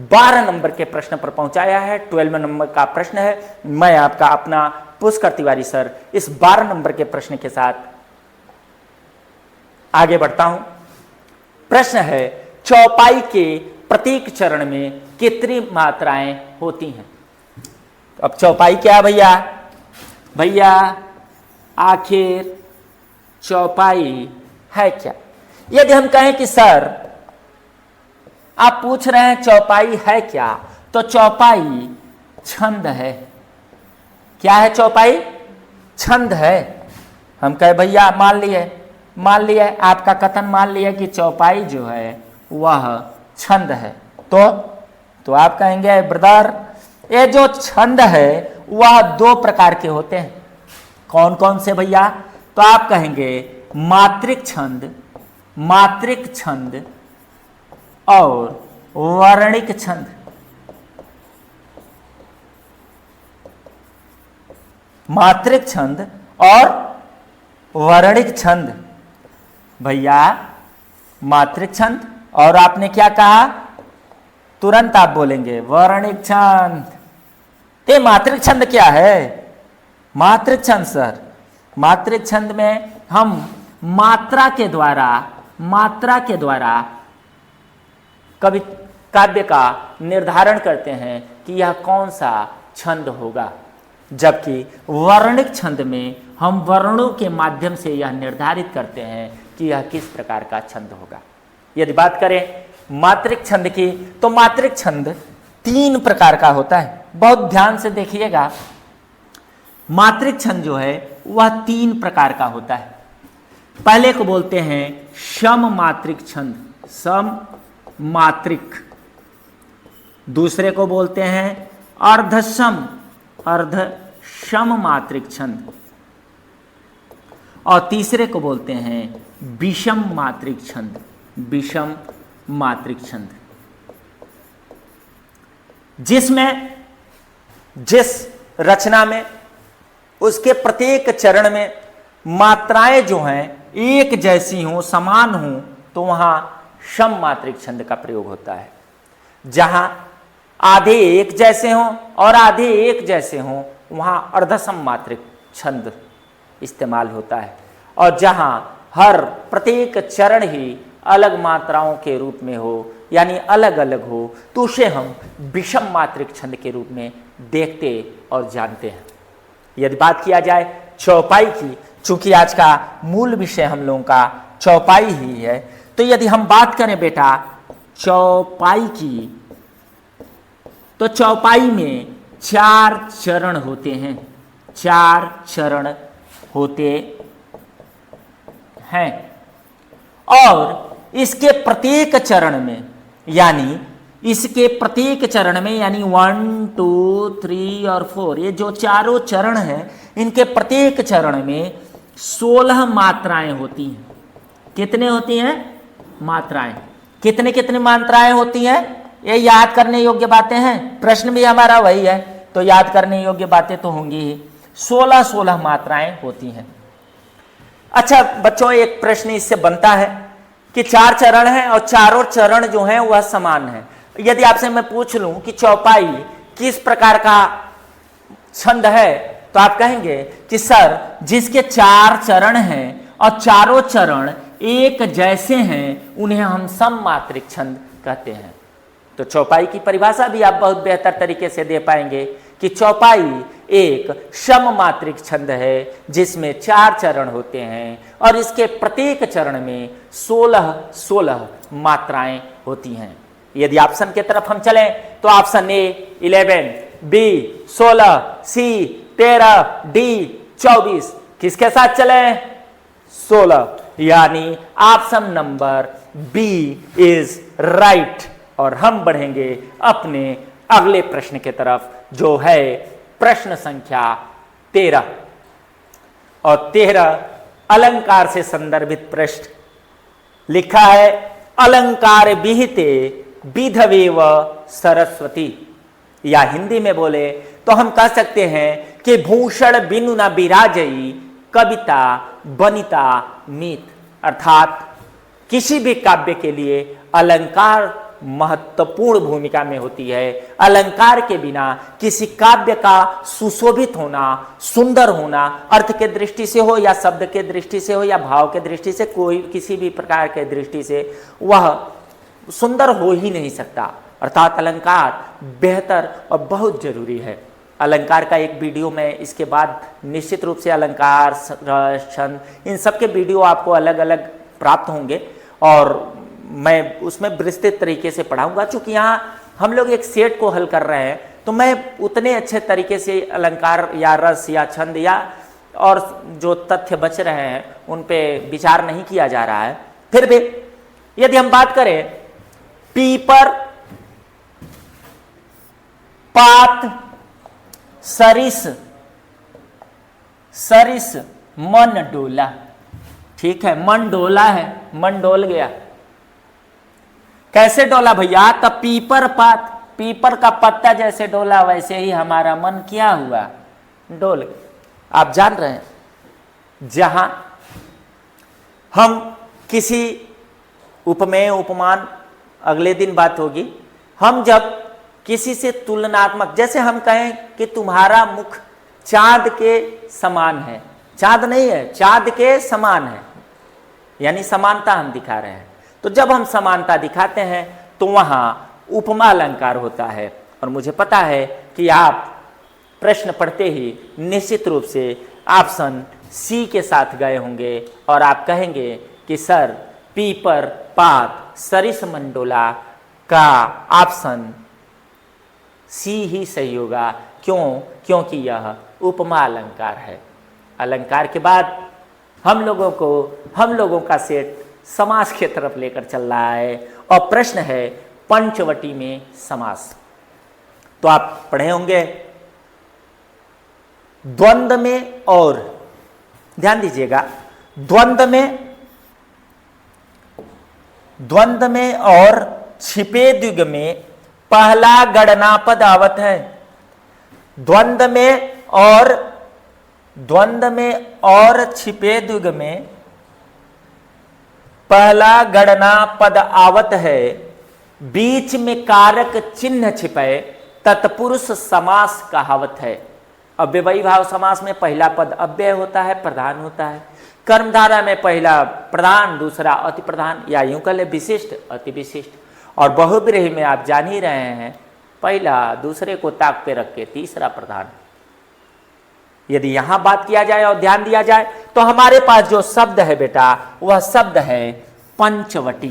12 नंबर के प्रश्न पर पहुंचाया है। 12 नंबर का प्रश्न है। मैं आपका अपना पुष्कर तिवारी सर इस 12 नंबर के प्रश्न के साथ आगे बढ़ता हूं। प्रश्न है, चौपाई के प्रत्येक चरण में कितनी मात्राएं होती हैं? अब चौपाई क्या है भैया? आखिर चौपाई है क्या? यदि हम कहें कि सर आप पूछ रहे हैं चौपाई है क्या, तो चौपाई छंद है। क्या है चौपाई? छंद है। हम कहे भैया मान लिए आपका कथन मान लिया कि चौपाई जो है वह छंद है, तो आप कहेंगे ब्रदर ये जो छंद है वह 2 प्रकार के होते हैं। कौन कौन से भैया? तो आप कहेंगे मात्रिक छंद और वर्णिक छंद। मात्रिक छंद और वर्णिक छंद। भैया मात्रिक छंद, और आपने क्या कहा, तुरंत आप बोलेंगे वर्णिक छंद। ते मात्रिक छंद क्या है? मात्रिक छंद सर, मात्रिक छंद में हम मात्रा के द्वारा कवि काव्य का निर्धारण करते हैं कि यह कौन सा छंद होगा, जबकि वर्णिक छंद में हम वर्णों के माध्यम से यह निर्धारित करते हैं कि यह किस प्रकार का छंद होगा। यदि बात करें मात्रिक छंद की, तो मात्रिक छंद 3 प्रकार का होता है। बहुत ध्यान से देखिएगा, मात्रिक छंद जो है वह 3 प्रकार का होता है। पहले को बोलते हैं सम मात्रिक छंद, सम मात्रिक। दूसरे को बोलते हैं अर्धसम मात्रिक छंद, और तीसरे को बोलते हैं विषम मात्रिक छंद, विषम मात्रिक छंद। जिसमें जिस रचना में उसके प्रत्येक चरण में मात्राएं जो हैं एक जैसी हों, समान हों, तो वहां सम मात्रिक छंद का प्रयोग होता है। जहां आधे एक जैसे हों और आधे एक जैसे हों, वहां अर्धसम मात्रिक छंद इस्तेमाल होता है। और जहां हर प्रत्येक चरण ही अलग मात्राओं के रूप में हो, यानी अलग अलग हो, तो उसे हम विषम मात्रिक छंद के रूप में देखते और जानते हैं। यदि बात किया जाए चौपाई की, चूंकि आज का मूल विषय हम लोगों का चौपाई ही है, तो यदि हम बात करें बेटा चौपाई की, तो चौपाई में 4 चरण होते हैं, 4 चरण होते हैं। और इसके प्रत्येक चरण में, यानी इसके प्रत्येक चरण में, यानी 1, 2, 3 और 4, ये जो चारों चरण हैं, इनके प्रत्येक चरण में 16 मात्राएं होती हैं। कितने होती हैं? मात्राएं। कितने कितने मात्राएं होती हैं? ये याद करने योग्य बातें हैं। प्रश्न भी हमारा वही है, तो याद करने योग्य बातें तो होंगी ही। 16 मात्राएं होती हैं। अच्छा बच्चों, एक प्रश्न इससे बनता है कि 4 चरण हैं और चारों चरण जो हैं वह समान हैं। यदि आपसे मैं पूछ लूं कि चौपाई किस प्रकार का छंद है, तो आप कहेंगे कि सर जिसके 4 चरण हैं और चारों चरण एक जैसे हैं, उन्हें हम सम मात्रिक छंद कहते हैं। तो चौपाई की परिभाषा भी आप बहुत बेहतर तरीके से दे पाएंगे कि चौपाई एक सम मात्रिक छंद है जिसमें 4 चरण होते हैं और इसके प्रत्येक चरण में 16 मात्राएं होती हैं। यदि ऑप्शन की तरफ हम चलें तो option A 11, B 16, C 13, D 24। किसके साथ चले? 16, यानी option number B is right. और हम बढ़ेंगे अपने अगले प्रश्न की तरफ, जो है प्रश्न संख्या 13। और 13 अलंकार से संदर्भित प्रश्न लिखा है, अलंकार विहिते विधवेव सरस्वती। या हिंदी में बोले तो हम कह सकते हैं कि भूषण बिनु न विराजई कविता बनिता मीत। अर्थात किसी भी काव्य के लिए अलंकार महत्वपूर्ण भूमिका में होती है। अलंकार के बिना किसी काव्य का सुशोभित होना, सुंदर होना, अर्थ के दृष्टि से हो या शब्द के दृष्टि से हो या भाव के दृष्टि से, कोई किसी भी प्रकार के दृष्टि से वह सुंदर हो ही नहीं सकता। अर्थात अलंकार बेहतर और बहुत जरूरी है। अलंकार का एक वीडियो में इसके बाद निश्चित रूप से अलंकार, छंद, इन सब के वीडियो आपको अलग अलग प्राप्त होंगे और मैं उसमें विस्तृत तरीके से पढ़ाऊंगा। चूंकि यहाँ हम लोग एक सेट को हल कर रहे हैं, तो मैं उतने अच्छे तरीके से अलंकार या रस या छंद या और जो तथ्य बच रहे हैं उन पे विचार नहीं किया जा रहा है। फिर भी यदि हम बात करें पीपर, पात, सरिस, सरिस मन डोला। ठीक है, मन डोला है, मन डोल गया। कैसे डोला भैया? तब पीपर पात, पीपर का पत्ता जैसे डोला वैसे ही हमारा मन क्या हुआ? डोल गया। आप जान रहे हैं, जहां हम किसी उपमेय उपमान अगले दिन बात होगी। हम जब किसी से तुलनात्मक, जैसे हम कहें कि तुम्हारा मुख चांद के समान है, चांद नहीं है, चांद के समान है, यानी समानता हम दिखा रहे हैं। तो जब हम समानता दिखाते हैं तो वहां उपमा अलंकार होता है। और मुझे पता है कि आप प्रश्न पढ़ते ही निश्चित रूप से ऑप्शन सी के साथ गए होंगे और आप कहेंगे कि सर पीपर पात सरिस मंडोला का ऑप्शन सी ही सही होगा। क्यों? क्योंकि यह उपमा अलंकार है। अलंकार के बाद हम लोगों का सेट समास की तरफ लेकर चल रहा है और प्रश्न है पंचवटी में समास। तो आप पढ़े होंगे द्वंद्व में, और ध्यान दीजिएगा, द्वंद्व में और छिपे द्विग में पहला गणना पद आवत है। द्वंद्व में और छिपे द्विग में पहला गणना पद आवत है। बीच में कारक चिन्ह छिपे तत्पुरुष समास कहावत है। अव्ययी भाव समास में पहला पद अव्यय होता है, प्रधान होता है। कर्मधारा में पहला प्रधान, दूसरा अति प्रधान, या यूं कह ले विशिष्ट अति विशिष्ट। और बहुब्रीहि में आप जान ही रहे हैं, पहला दूसरे को ताक पे रख के तीसरा प्रधान। यदि यहां बात किया जाए और ध्यान दिया जाए तो हमारे पास जो शब्द है बेटा, वह शब्द है पंचवटी।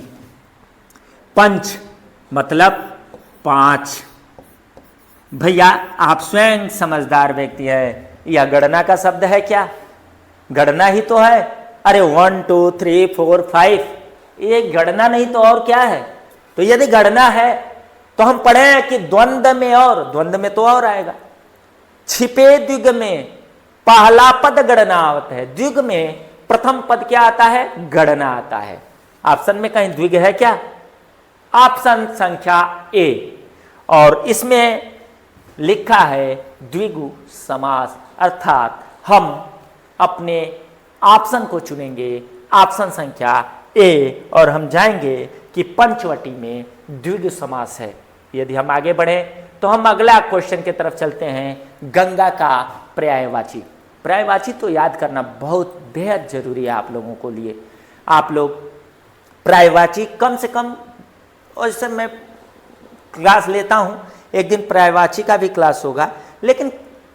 पंच मतलब पांच। भैया आप स्वयं समझदार व्यक्ति है, यह गणना का शब्द है क्या? गणना ही तो है। अरे 1 2 3 4 5, ये गणना नहीं तो और क्या है? तो यदि गणना है तो हम पढ़े कि द्वंद्व में, और द्वंद्व में तो और आएगा। छिपे द्विग में पहला पद गणना आता है। द्विग में प्रथम पद क्या आता है? गणना आता है। ऑप्शन में कहीं द्विग है क्या? ऑप्शन संख्या ए, और इसमें लिखा है द्विगु समास, अर्थात हम अपने ऑप्शन को चुनेंगे, ऑप्शन संख्या ए, और हम जाएंगे कि पंचवटी में द्विगु समास है। यदि हम आगे बढ़े तो हम अगला क्वेश्चन की तरफ चलते हैं। गंगा का पर्यायवाची। पर्यायवाची तो याद करना बहुत बेहद जरूरी है आप लोगों को लिए। आप लोग पर्यायवाची कम से कम, और जैसे मैं क्लास लेता हूं, एक दिन पर्यायवाची का भी क्लास होगा, लेकिन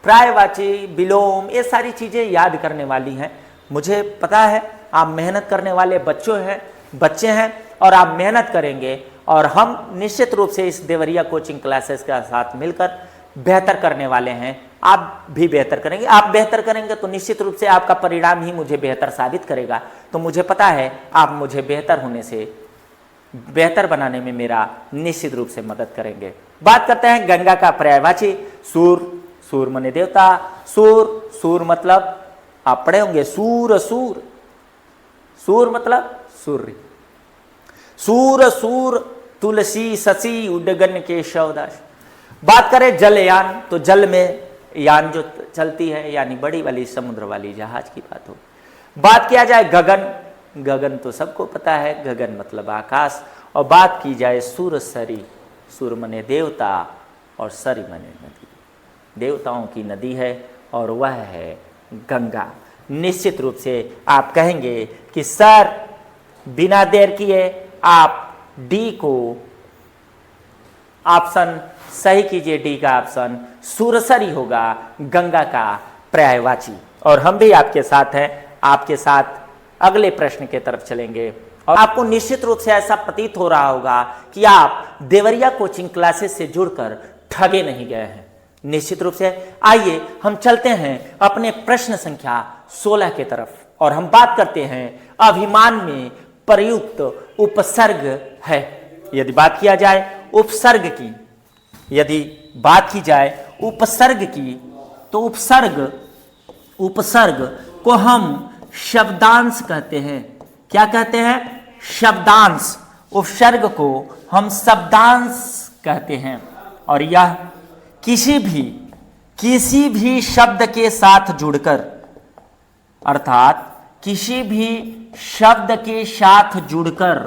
पर्यायवाची, विलोम, ये सारी चीजें याद करने वाली हैं। मुझे पता है आप मेहनत करने वाले बच्चे हैं और आप मेहनत करेंगे, और हम निश्चित रूप से इस देवरिया कोचिंग क्लासेस के साथ मिलकर बेहतर करने वाले हैं। आप भी बेहतर करेंगे। आप बेहतर करेंगे तो निश्चित रूप से आपका परिणाम ही मुझे बेहतर साबित करेगा। तो मुझे पता है आप मुझे बेहतर होने से, बेहतर बनाने में मेरा निश्चित रूप से मदद करेंगे। बात करते हैं गंगा का पर्यायवाची। सूर, सूर माने देवता। सूर, सूर मतलब आप पढ़े होंगे सूर, सूर, सूर मतलब सूर्य। सूर, सूर, तुलसी, शशि, उड्डगन के शवदास। बात करें जलयान, तो जल में यान जो चलती है, यानी बड़ी वाली समुद्र वाली जहाज की बात हो। बात किया जाए गगन, गगन तो सबको पता है, गगन मतलब आकाश। और बात की जाए सूर सरी, सूर मने देवता और सरी मने नदी। देवताओं की नदी है और वह है गंगा। निश्चित रूप से आप कहेंगे कि सर बिना देर किए आप डी को ऑप्शन सही कीजिए। डी का ऑप्शन सुरसरी होगा, गंगा का पर्यायवाची। और हम भी आपके साथ हैं, आपके साथ अगले प्रश्न की तरफ चलेंगे। और आपको निश्चित रूप से ऐसा प्रतीत हो रहा होगा कि आप देवरिया कोचिंग क्लासेस से जुड़कर ठगे नहीं गए हैं। निश्चित रूप से आइए हम चलते हैं अपने प्रश्न संख्या 16 की तरफ, और हम बात करते हैं अभिमान में प्रयुक्त उपसर्ग है। यदि बात किया जाए उपसर्ग की, यदि बात की जाए उपसर्ग की, तो उपसर्ग को हम शब्दांश कहते हैं। क्या कहते हैं? शब्दांश। उपसर्ग को हम शब्दांश कहते हैं, और यह किसी भी शब्द के साथ जुड़कर, अर्थात किसी भी शब्द के साथ जुड़कर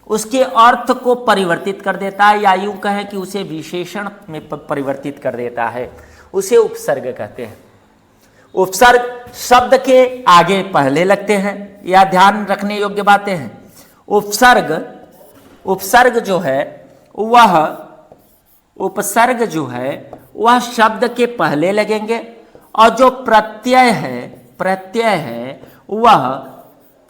उसके अर्थ को परिवर्तित कर देता है, या यूं कहें कि उसे विशेषण में परिवर्तित कर देता है, उसे उपसर्ग कहते हैं। उपसर्ग शब्द के आगे पहले लगते हैं, या ध्यान रखने योग्य बातें हैं। उपसर्ग जो है वह शब्द के पहले लगेंगे, और जो प्रत्यय है वह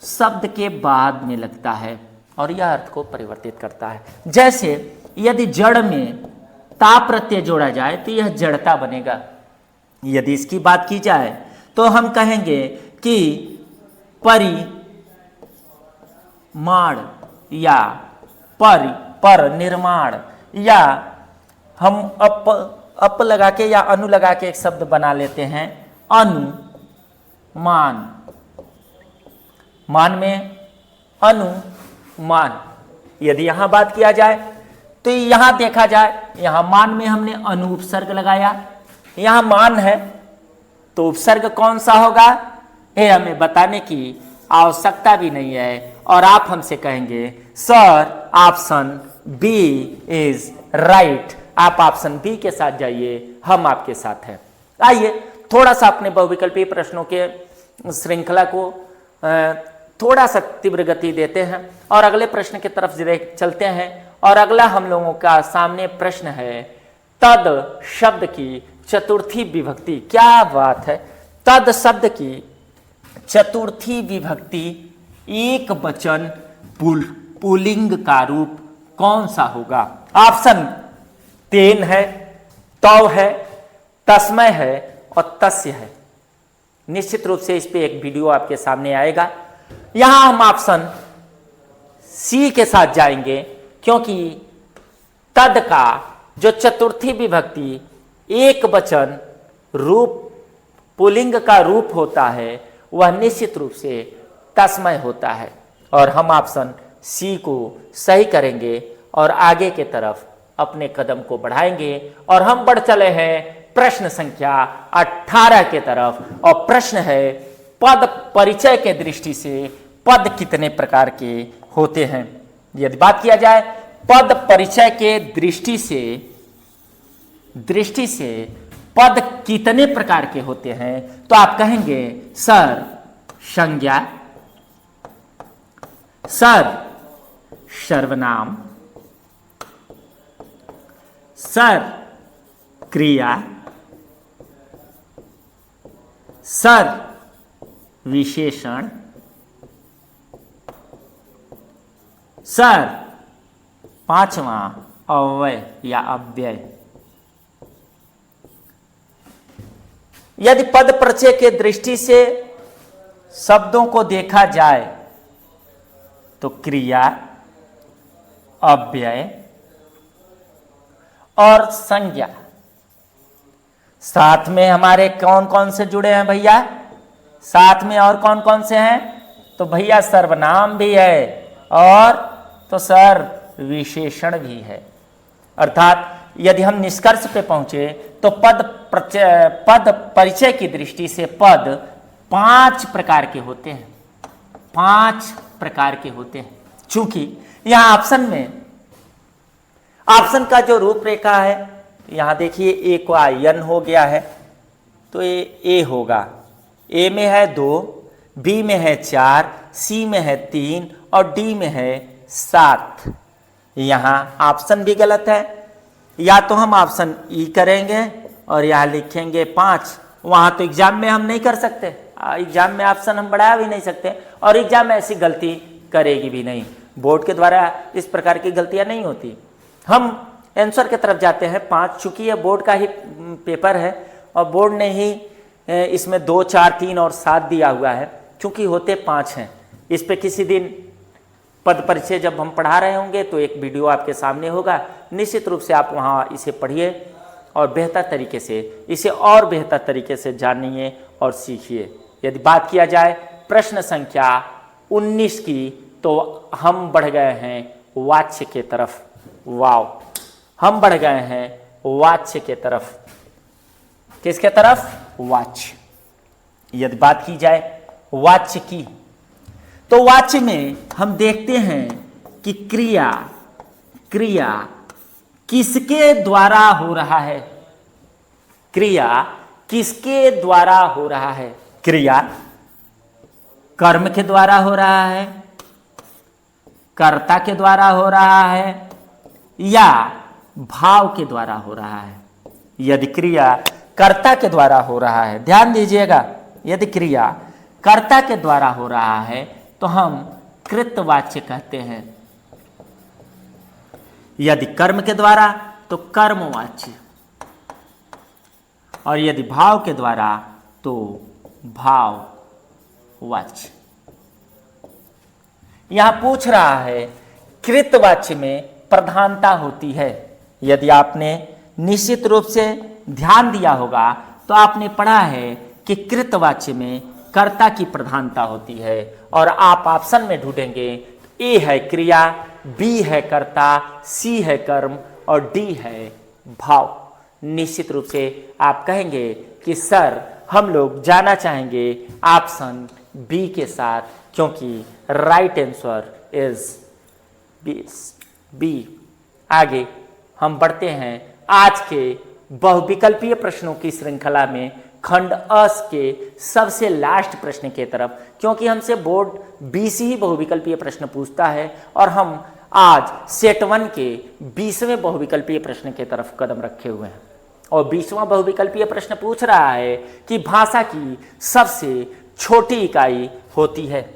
शब्द के बाद में लगता है और यह अर्थ को परिवर्तित करता है। जैसे यदि जड़ में ता प्रत्यय जोड़ा जाए तो यह जड़ता बनेगा। यदि इसकी बात की जाए तो हम कहेंगे कि परिमाण या पर निर्माण, या हम अप लगा के या अनु लगा के एक शब्द बना लेते हैं अनुमान। मान में अनुमान। यदि यहां बात किया जाए तो यहां देखा जाए, यहां मान में हमने अनु उपसर्ग लगाया, यहां मान है तो उपसर्ग कौन सा होगा यह हमें बताने की आवश्यकता भी नहीं है, और आप हमसे कहेंगे sir option B is right. आप ऑप्शन बी के साथ जाइए, हम आपके साथ हैं। आइए थोड़ा सा अपने बहुविकल्पीय प्रश्नों के श्रृंखला को थोड़ा सा तीव्र गति देते हैं और अगले प्रश्न की तरफ चलते हैं। और अगला हम लोगों का सामने प्रश्न है तद शब्द की चतुर्थी विभक्ति। क्या बात है, तद शब्द की चतुर्थी विभक्ति एक वचन पुल्लिंग का रूप कौन सा होगा? ऑप्शन तेन है, तौ है, तस्मय है और तस्य है। निश्चित रूप से इस पे एक वीडियो आपके सामने आएगा। यहां हम ऑप्शन सी के साथ जाएंगे, क्योंकि तद का जो चतुर्थी विभक्ति एक वचन रूप पुल्लिंग का रूप होता है वह निश्चित रूप से तस्मय होता है, और हम ऑप्शन सी को सही करेंगे और आगे के तरफ अपने कदम को बढ़ाएंगे। और हम बढ़ चले हैं प्रश्न संख्या 18 के तरफ, और प्रश्न है पद परिचय के दृष्टि से पद कितने प्रकार के होते हैं? यदि बात किया जाए पद परिचय के दृष्टि से पद कितने प्रकार के होते हैं, तो आप कहेंगे सर संज्ञा, सर सर्वनाम, सर क्रिया, सर विशेषण, सर पांचवा अव्यय या अव्यय। यदि पद परिचय के दृष्टि से शब्दों को देखा जाए तो क्रिया, अव्यय और संज्ञा, साथ में हमारे कौन कौन से जुड़े हैं भैया? साथ में और कौन कौन से हैं? तो भैया सर्वनाम भी है और तो सर विशेषण भी है। अर्थात यदि हम निष्कर्ष पे पहुंचे तो पद परिचय की दृष्टि से पद 5 प्रकार के होते हैं, 5 प्रकार के होते हैं। चूंकि यहां ऑप्शन का जो रूपरेखा है, यहां देखिए ए को आयन हो गया है तो ये ए होगा, ए में है 2, बी में है 4, सी में है 3 और डी में है 7। यहां ऑप्शन भी गलत है, या तो हम ऑप्शन ई करेंगे और यहां लिखेंगे 5। वहां तो एग्जाम में हम नहीं कर सकते, एग्जाम में ऑप्शन हम बढ़ा भी नहीं सकते और एग्जाम में ऐसी गलती करेगी भी नहीं। बोर्ड के द्वारा इस प्रकार की गलतियां नहीं होती। हम आंसर की तरफ जाते हैं 5। चूंकि यह बोर्ड का ही पेपर है और बोर्ड ने ही इसमें 2, 4, 3 और 7 दिया हुआ है, चूंकि होते 5 हैं। इस पे किसी दिन पद परिचय जब हम पढ़ा रहे होंगे तो एक वीडियो आपके सामने होगा, निश्चित रूप से आप वहाँ इसे पढ़िए और बेहतर तरीके से इसे और बेहतर तरीके से जानिए और सीखिए। यदि बात किया जाए प्रश्न संख्या 19 की, तो हम बढ़ गए हैं वाच्य के तरफ। वाव, हम बढ़ गए हैं वाच्य के तरफ। किसके तरफ? वाच्य। यदि बात की जाए वाच्य की। तो वाच्य में हम देखते हैं कि क्रिया किसके द्वारा हो रहा है, क्रिया किसके द्वारा हो रहा है। क्रिया कर्म के द्वारा हो रहा है, कर्ता के द्वारा हो रहा है, या भाव के द्वारा हो रहा है। यदि क्रिया कर्ता के द्वारा हो रहा है, ध्यान दीजिएगा, यदि क्रिया कर्ता के द्वारा हो रहा है तो हम कृतवाच्य कहते हैं। यदि कर्म के द्वारा तो कर्मवाच्य, और यदि भाव के द्वारा तो भाववाच्य। यहां पूछ रहा है कृतवाच्य में प्रधानता होती है। यदि आपने निश्चित रूप से ध्यान दिया होगा तो आपने पढ़ा है कि कृतवाच्य में कर्ता की प्रधानता होती है, और आप ऑप्शन में ढूंढेंगे ए है क्रिया, बी है कर्ता, सी है कर्म और डी है भाव। निश्चित रूप से आप कहेंगे कि सर हम लोग जाना चाहेंगे ऑप्शन बी के साथ, क्योंकि राइट आंसर इज बी। आगे हम बढ़ते हैं आज के बहुविकल्पीय प्रश्नों की श्रृंखला में खंड अस के सबसे लास्ट प्रश्न के तरफ, क्योंकि हमसे बोर्ड 20 ही बहुविकल्पीय प्रश्न पूछता है और हम आज सेट 1 के 20वें बहुविकल्पीय प्रश्न के तरफ कदम रखे हुए हैं। और 20वां बहुविकल्पीय प्रश्न पूछ रहा है कि भाषा की सबसे छोटी इकाई होती है।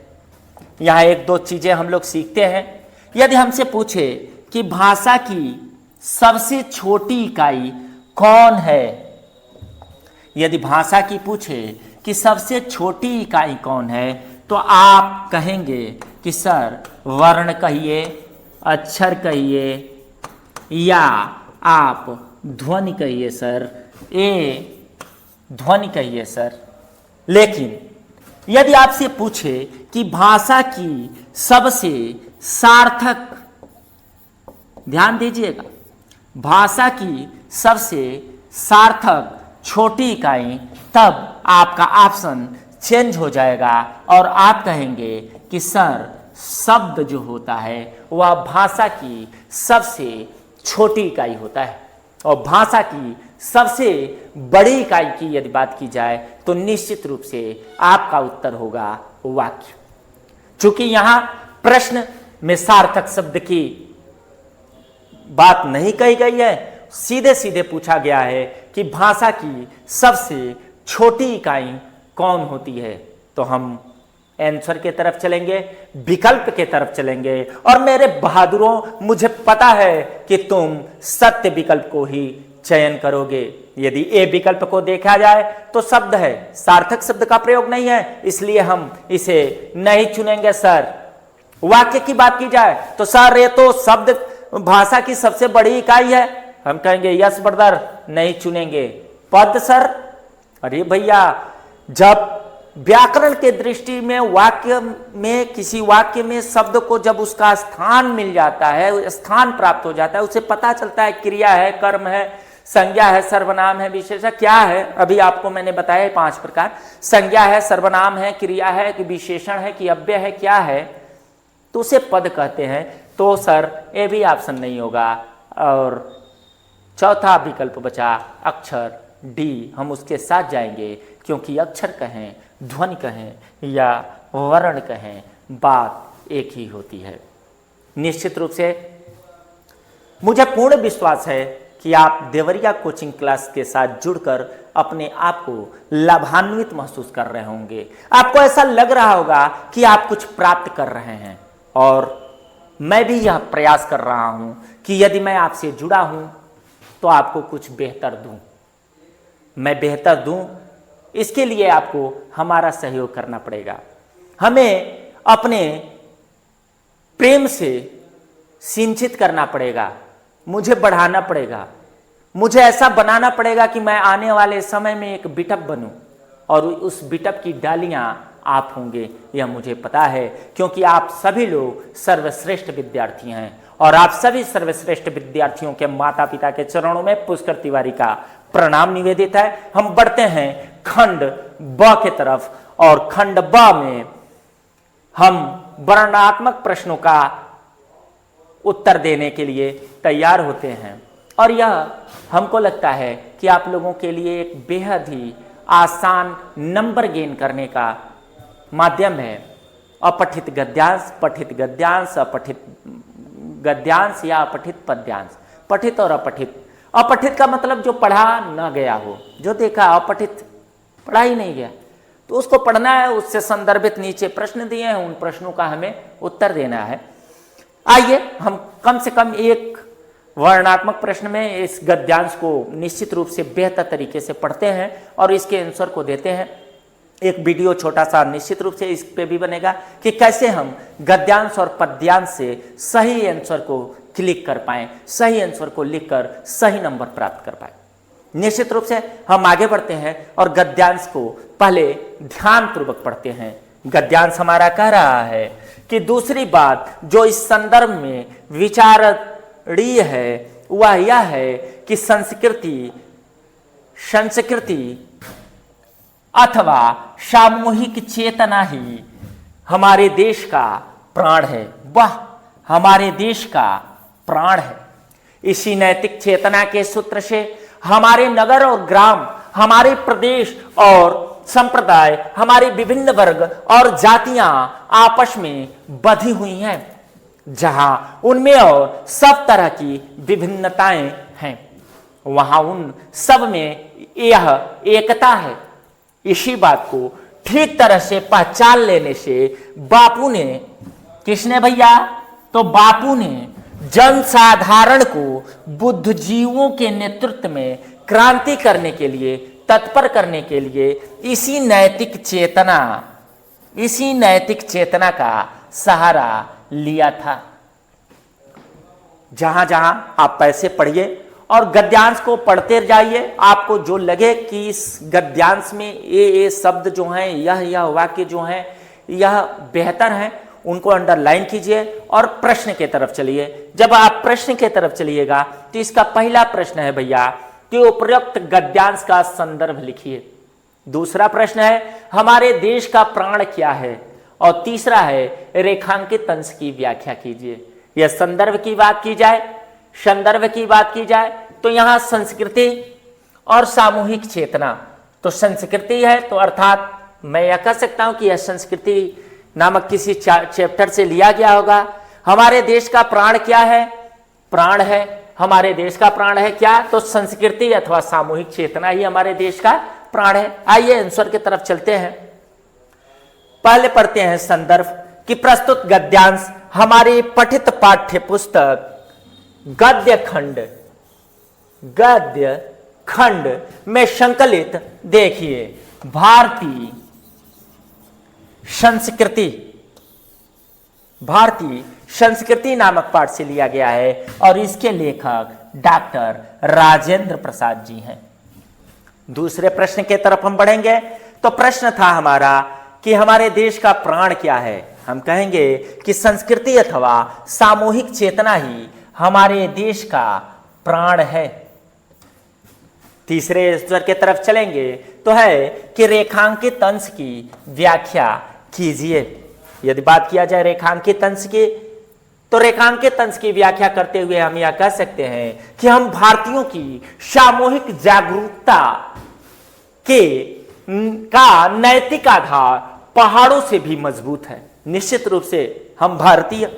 यहाँ एक दो चीजें हम लोग सीखते हैं। यदि हमसे पूछे कि भाषा की सबसे छोटी इकाई कौन है, यदि भाषा की पूछे कि सबसे छोटी इकाई कौन है, तो आप कहेंगे कि सर वर्ण कहिए, अक्षर कहिए, या आप ध्वनि कहिए सर, ध्वनि कहिए सर। लेकिन यदि आपसे पूछे कि भाषा की सबसे सार्थक, ध्यान दीजिएगा, भाषा की सबसे सार्थक छोटी इकाई, तब आपका ऑप्शन चेंज हो जाएगा और आप कहेंगे कि सर शब्द जो होता है वह भाषा की सबसे छोटी इकाई होता है। और भाषा की सबसे बड़ी इकाई की यदि बात की जाए तो निश्चित रूप से आपका उत्तर होगा वाक्य। चूंकि यहां प्रश्न में सार्थक शब्द की बात नहीं कही गई है, सीधे सीधे पूछा गया है कि भाषा की सबसे छोटी इकाई कौन होती है, तो हम आंसर के तरफ चलेंगे, विकल्प के तरफ चलेंगे। और मेरे बहादुरों, मुझे पता है कि तुम सत्य विकल्प को ही चयन करोगे। यदि ए विकल्प को देखा जाए तो शब्द है, सार्थक शब्द का प्रयोग नहीं है, इसलिए हम इसे नहीं चुनेंगे सर। वाक्य की बात की जाए तो सर ये तो शब्द भाषा की सबसे बड़ी इकाई है, हम कहेंगे यस ब्रदर, नहीं चुनेंगे। पद सर, अरे भैया, जब व्याकरण के दृष्टि में वाक्य में, किसी वाक्य में शब्द को जब उसका स्थान मिल जाता है, स्थान प्राप्त हो जाता है, उसे पता चलता है क्रिया है, कर्म है, संज्ञा है, सर्वनाम है, विशेषण क्या है। अभी आपको मैंने बताया 5 प्रकार, संज्ञा है, सर्वनाम है, क्रिया है कि विशेषण है कि अव्यय है, क्या है, तो उसे पद कहते हैं। तो सर ये भी ऑप्शन नहीं होगा। और चौथा विकल्प बचा अक्षर, डी, हम उसके साथ जाएंगे, क्योंकि अक्षर कहें, ध्वनि कहें या वर्ण कहें, बात एक ही होती है। निश्चित रूप से मुझे पूर्ण विश्वास है कि आप देवरिया कोचिंग क्लास के साथ जुड़कर अपने आप को लाभान्वित महसूस कर रहे होंगे। आपको ऐसा लग रहा होगा कि आप कुछ प्राप्त कर रहे हैं, और मैं भी यह प्रयास कर रहा हूं कि यदि मैं आपसे जुड़ा हूं तो आपको कुछ बेहतर दूं, मैं बेहतर दूं। इसके लिए आपको हमारा सहयोग करना पड़ेगा। हमें अपने प्रेम से सिंचित करना पड़ेगा, मुझे बढ़ाना पड़ेगा, मुझे ऐसा बनाना पड़ेगा कि मैं आने वाले समय में एक बिटप बनूं, और उस बिटप की डालियां आप होंगे, यह मुझे पता है, क्योंकि आप सभी लोग सर्वश्रेष्ठ विद्यार्थी हैं। और आप सभी सर्वश्रेष्ठ विद्यार्थियों के माता पिता के चरणों में पुष्कर तिवारी का प्रणाम निवेदित है। हम बढ़ते हैं खंड ब के तरफ, और खंड ब में हम वर्णनात्मक प्रश्नों का उत्तर देने के लिए तैयार होते हैं। और यह हमको लगता है कि आप लोगों के लिए एक बेहद ही आसान नंबर गेन करने का माध्यम है। अपठित गद्यांश, पठित गद्यांश, अपठित गद्यांश या अपठित पद्यांश। पठित और अपठित। अपठित का मतलब जो पढ़ा न गया हो, जो देखा। अपठित पढ़ा ही नहीं गया तो उसको पढ़ना है, उससे संदर्भित नीचे प्रश्न दिए हैं, उन प्रश्नों का हमें उत्तर देना है। आइए हम कम से कम एक वर्णनात्मक प्रश्न में इस गद्यांश को निश्चित रूप से बेहतर तरीके से पढ़ते हैं और इसके आंसर को देते हैं। एक वीडियो छोटा सा निश्चित रूप से इस पे भी बनेगा कि कैसे हम गद्यांश और पद्यांश से सही आंसर को क्लिक कर पाएं, सही आंसर को लिखकर सही नंबर प्राप्त कर पाएं। निश्चित रूप से हम आगे बढ़ते हैं और गद्यांश को पहले ध्यानपूर्वक पढ़ते हैं। गद्यांश हमारा कह रहा है कि दूसरी बात जो इस संदर्भ में विचारणीय है वह यह है कि संस्कृति अथवा सामूहिक चेतना ही हमारे देश का प्राण है। वह हमारे देश का प्राण है। इसी नैतिक चेतना के सूत्र से हमारे नगर और ग्राम, हमारे प्रदेश और संप्रदाय, हमारे विभिन्न वर्ग और जातियां आपस में बंधी हुई हैं, जहां उनमें और सब तरह की विभिन्नताएं हैं, वहां उन सब में यह एकता है। इसी बात को ठीक तरह से पहचान लेने से बापू ने, किसने भैया? तो बापू ने जनसाधारण को बुद्धिजीवियों के नेतृत्व में क्रांति करने के लिए, तत्पर करने के लिए इसी नैतिक चेतना का सहारा लिया था। जहां जहां आप पैसे पढ़िए और गद्यांश को पढ़ते जाइए, आपको जो लगे कि इस गद्यांश में ये शब्द जो हैं, यह वाक्य जो हैं यह बेहतर हैं, उनको अंडरलाइन कीजिए और प्रश्न के तरफ चलिए। जब आप प्रश्न के तरफ चलिएगा तो इसका पहला प्रश्न है भैया कि उपरोक्त गद्यांश का संदर्भ लिखिए। दूसरा प्रश्न है हमारे देश का प्राण क्या है, और तीसरा है रेखांकित अंश की व्याख्या कीजिए। यह संदर्भ की बात की जाए तो यहां संस्कृति और सामूहिक चेतना, तो संस्कृति है तो अर्थात मैं यह कह सकता हूं कि यह संस्कृति नामक किसी चैप्टर से लिया गया होगा। हमारे देश का प्राण क्या है? प्राण है। हमारे देश का प्राण है क्या? तो संस्कृति अथवा सामूहिक चेतना ही हमारे देश का प्राण है। आइए आंसर की तरफ चलते हैं। पहले पढ़ते हैं संदर्भ कि प्रस्तुत गद्यांश हमारी पठित पाठ्य पुस्तक गद्य खंड में संकलित देखिए भारतीय संस्कृति नामक पाठ से लिया गया है और इसके लेखक डॉक्टर राजेंद्र प्रसाद जी हैं। दूसरे प्रश्न के तरफ हम बढ़ेंगे तो प्रश्न था हमारा कि हमारे देश का प्राण क्या है। हम कहेंगे कि संस्कृति अथवा सामूहिक चेतना ही हमारे देश का प्राण है। तीसरे स्वर के तरफ चलेंगे तो है कि रेखांकित अंश की व्याख्या कीजिए। यदि बात किया जाए रेखांकित अंश की, तो रेखांकित अंश की व्याख्या करते हुए हम यह कह सकते हैं कि हम भारतीयों की सामूहिक जागरूकता का नैतिक आधार पहाड़ों से भी मजबूत है। निश्चित रूप से हम भारतीय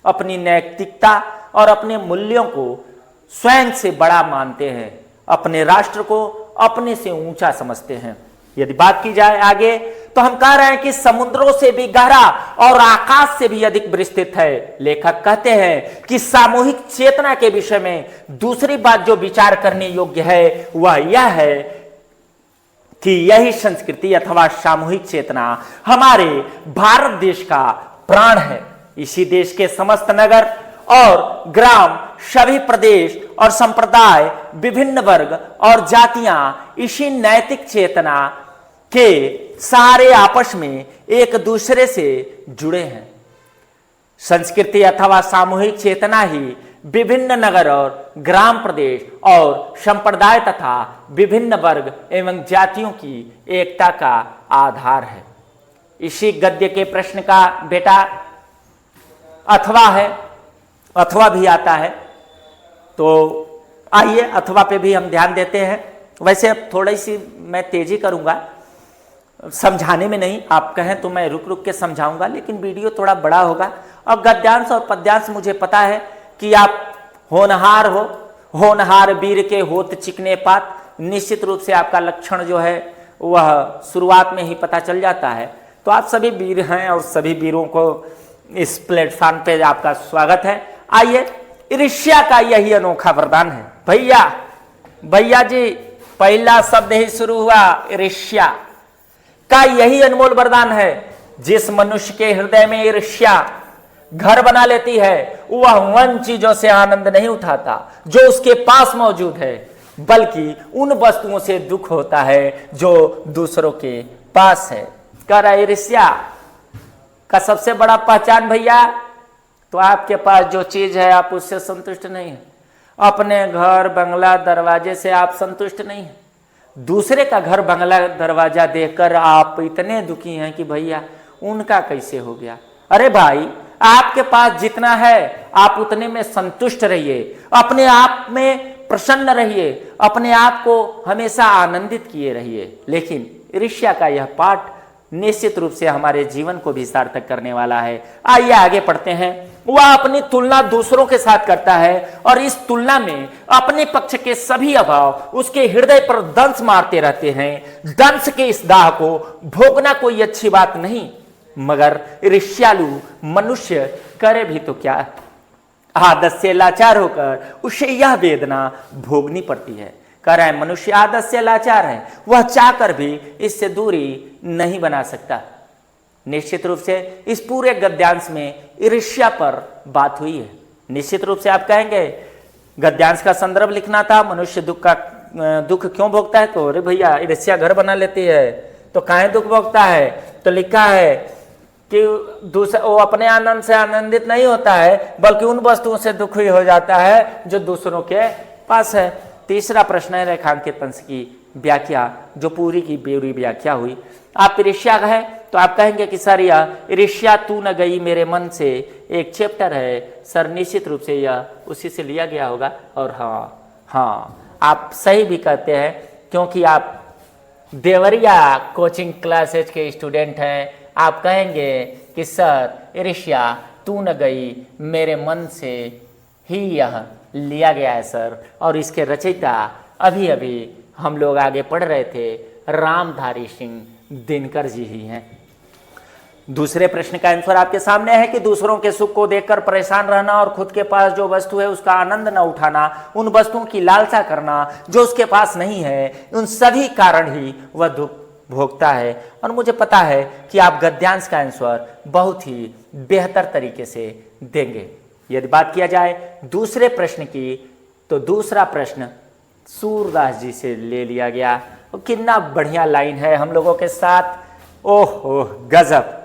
अपनी नैतिकता और अपने मूल्यों को स्वयं से बड़ा मानते हैं, अपने राष्ट्र को अपने से ऊंचा समझते हैं। यदि बात की जाए आगे तो हम कह रहे हैं कि समुद्रों से भी गहरा और आकाश से भी अधिक विस्तृत है। लेखक कहते हैं कि सामूहिक चेतना के विषय में दूसरी बात जो विचार करने योग्य है वह यह है कि यही संस्कृति अथवा सामूहिक चेतना हमारे भारत देश का प्राण है। इसी देश के समस्त नगर और ग्राम, सभी प्रदेश और संप्रदाय, विभिन्न वर्ग और जातियां इसी नैतिक चेतना के सारे आपस में एक दूसरे से जुड़े हैं। संस्कृति अथवा सामूहिक चेतना ही विभिन्न नगर और ग्राम, प्रदेश और संप्रदाय तथा विभिन्न वर्ग एवं जातियों की एकता का आधार है। इसी गद्य के प्रश्न का बेटा अथवा है, अथवा भी आता है। तो आइए अथवा पे भी हम ध्यान देते हैं। वैसे अब थोड़ी सी मैं तेजी करूंगा समझाने में, नहीं आप कहें तो मैं रुक रुक के समझाऊंगा, लेकिन वीडियो थोड़ा बड़ा होगा। और गद्यांश और पद्यांश मुझे पता है कि आप होनहार हो, होनहार वीर के होत चिकने पात। निश्चित रूप से आपका लक्षण जो है वह शुरुआत में ही पता चल जाता है। तो आप सभी वीर हैं और सभी वीरों को इस प्लेटफॉर्म पे आपका स्वागत है। आइए, ईर्ष्या का यही अनोखा वरदान है। भैया जी, पहला शब्द ही शुरू हुआ, ईर्ष्या का यही अनमोल वरदान है। जिस मनुष्य के हृदय में ईर्ष्या घर बना लेती है, वह उन चीजों से आनंद नहीं उठाता जो उसके पास मौजूद है, बल्कि उन वस्तुओं से दुख होता है जो दूसरों के पास है। कर ईर्ष्या का सबसे बड़ा पहचान भैया, तो आपके पास जो चीज है आप उससे संतुष्ट नहीं है। अपने घर बंगला दरवाजे से आप संतुष्ट नहीं है। दूसरे का घर बंगला दरवाजा देखकर आप इतने दुखी हैं कि भैया उनका कैसे हो गया। अरे भाई, आपके पास जितना है आप उतने में संतुष्ट रहिए, अपने आप में प्रसन्न रहिए, अपने आप को हमेशा आनंदित किए रहिए। लेकिन ईर्ष्या का यह पाठ निश्चित रूप से हमारे जीवन को भी सार्थक करने वाला है। आइए आगे पढ़ते हैं। वह अपनी तुलना दूसरों के साथ करता है और इस तुलना में अपने पक्ष के सभी अभाव उसके हृदय पर दंश मारते रहते हैं। दंश के इस दाह को भोगना कोई अच्छी बात नहीं, मगर ईर्ष्यालु मनुष्य करे भी तो क्या, आदत से लाचार होकर उसे यह वेदना भोगनी पड़ती है। कह रहा है मनुष्य आदत से लाचार है, वह चाहकर भी इससे दूरी नहीं बना सकता। निश्चित रूप से इस पूरे गद्यांश में ईर्ष्या पर बात हुई है। निश्चित रूप से आप कहेंगे गद्यांश का संदर्भ लिखना था, मनुष्य दुख क्यों भोगता है? तो अरे भैया ईर्ष्या घर बना लेती है तो काहे दुख भोगता है? तो लिखा है कि दूसरा वो अपने आनंद से आनंदित नहीं होता है, बल्कि उन वस्तुओं से दुखी हो जाता है जो दूसरों के पास है। तीसरा प्रश्न है रेखांकित अंश की व्याख्या, जो पूरी की पूरी व्याख्या हुई। आप ईर्ष्या है तो आप कहेंगे कि सर यह ईर्ष्या तू न गई मेरे मन से एक चैप्टर है सर। निश्चित रूप से यह उसी से लिया गया होगा। और हाँ आप सही भी कहते हैं, क्योंकि आप देवरिया कोचिंग क्लासेज के स्टूडेंट हैं। आप कहेंगे कि सर ईर्ष्या तू न गई मेरे मन से ही यह लिया गया है सर, और इसके रचयिता अभी अभी हम लोग आगे पढ़ रहे थे रामधारी सिंह दिनकर जी ही हैं। दूसरे प्रश्न का आंसर आपके सामने है कि दूसरों के सुख को देखकर परेशान रहना और खुद के पास जो वस्तु है उसका आनंद न उठाना, उन वस्तुओं की लालसा करना जो उसके पास नहीं है, उन सभी कारण ही वह दुख भोगता है। और मुझे पता है कि आप गद्यांश का आंसर बहुत ही बेहतर तरीके से देंगे। यदि बात किया जाए दूसरे प्रश्न की, तो दूसरा प्रश्न सूरदास जी से ले लिया गया। कितना बढ़िया लाइन है हम लोगों के साथ, ओहो गजब।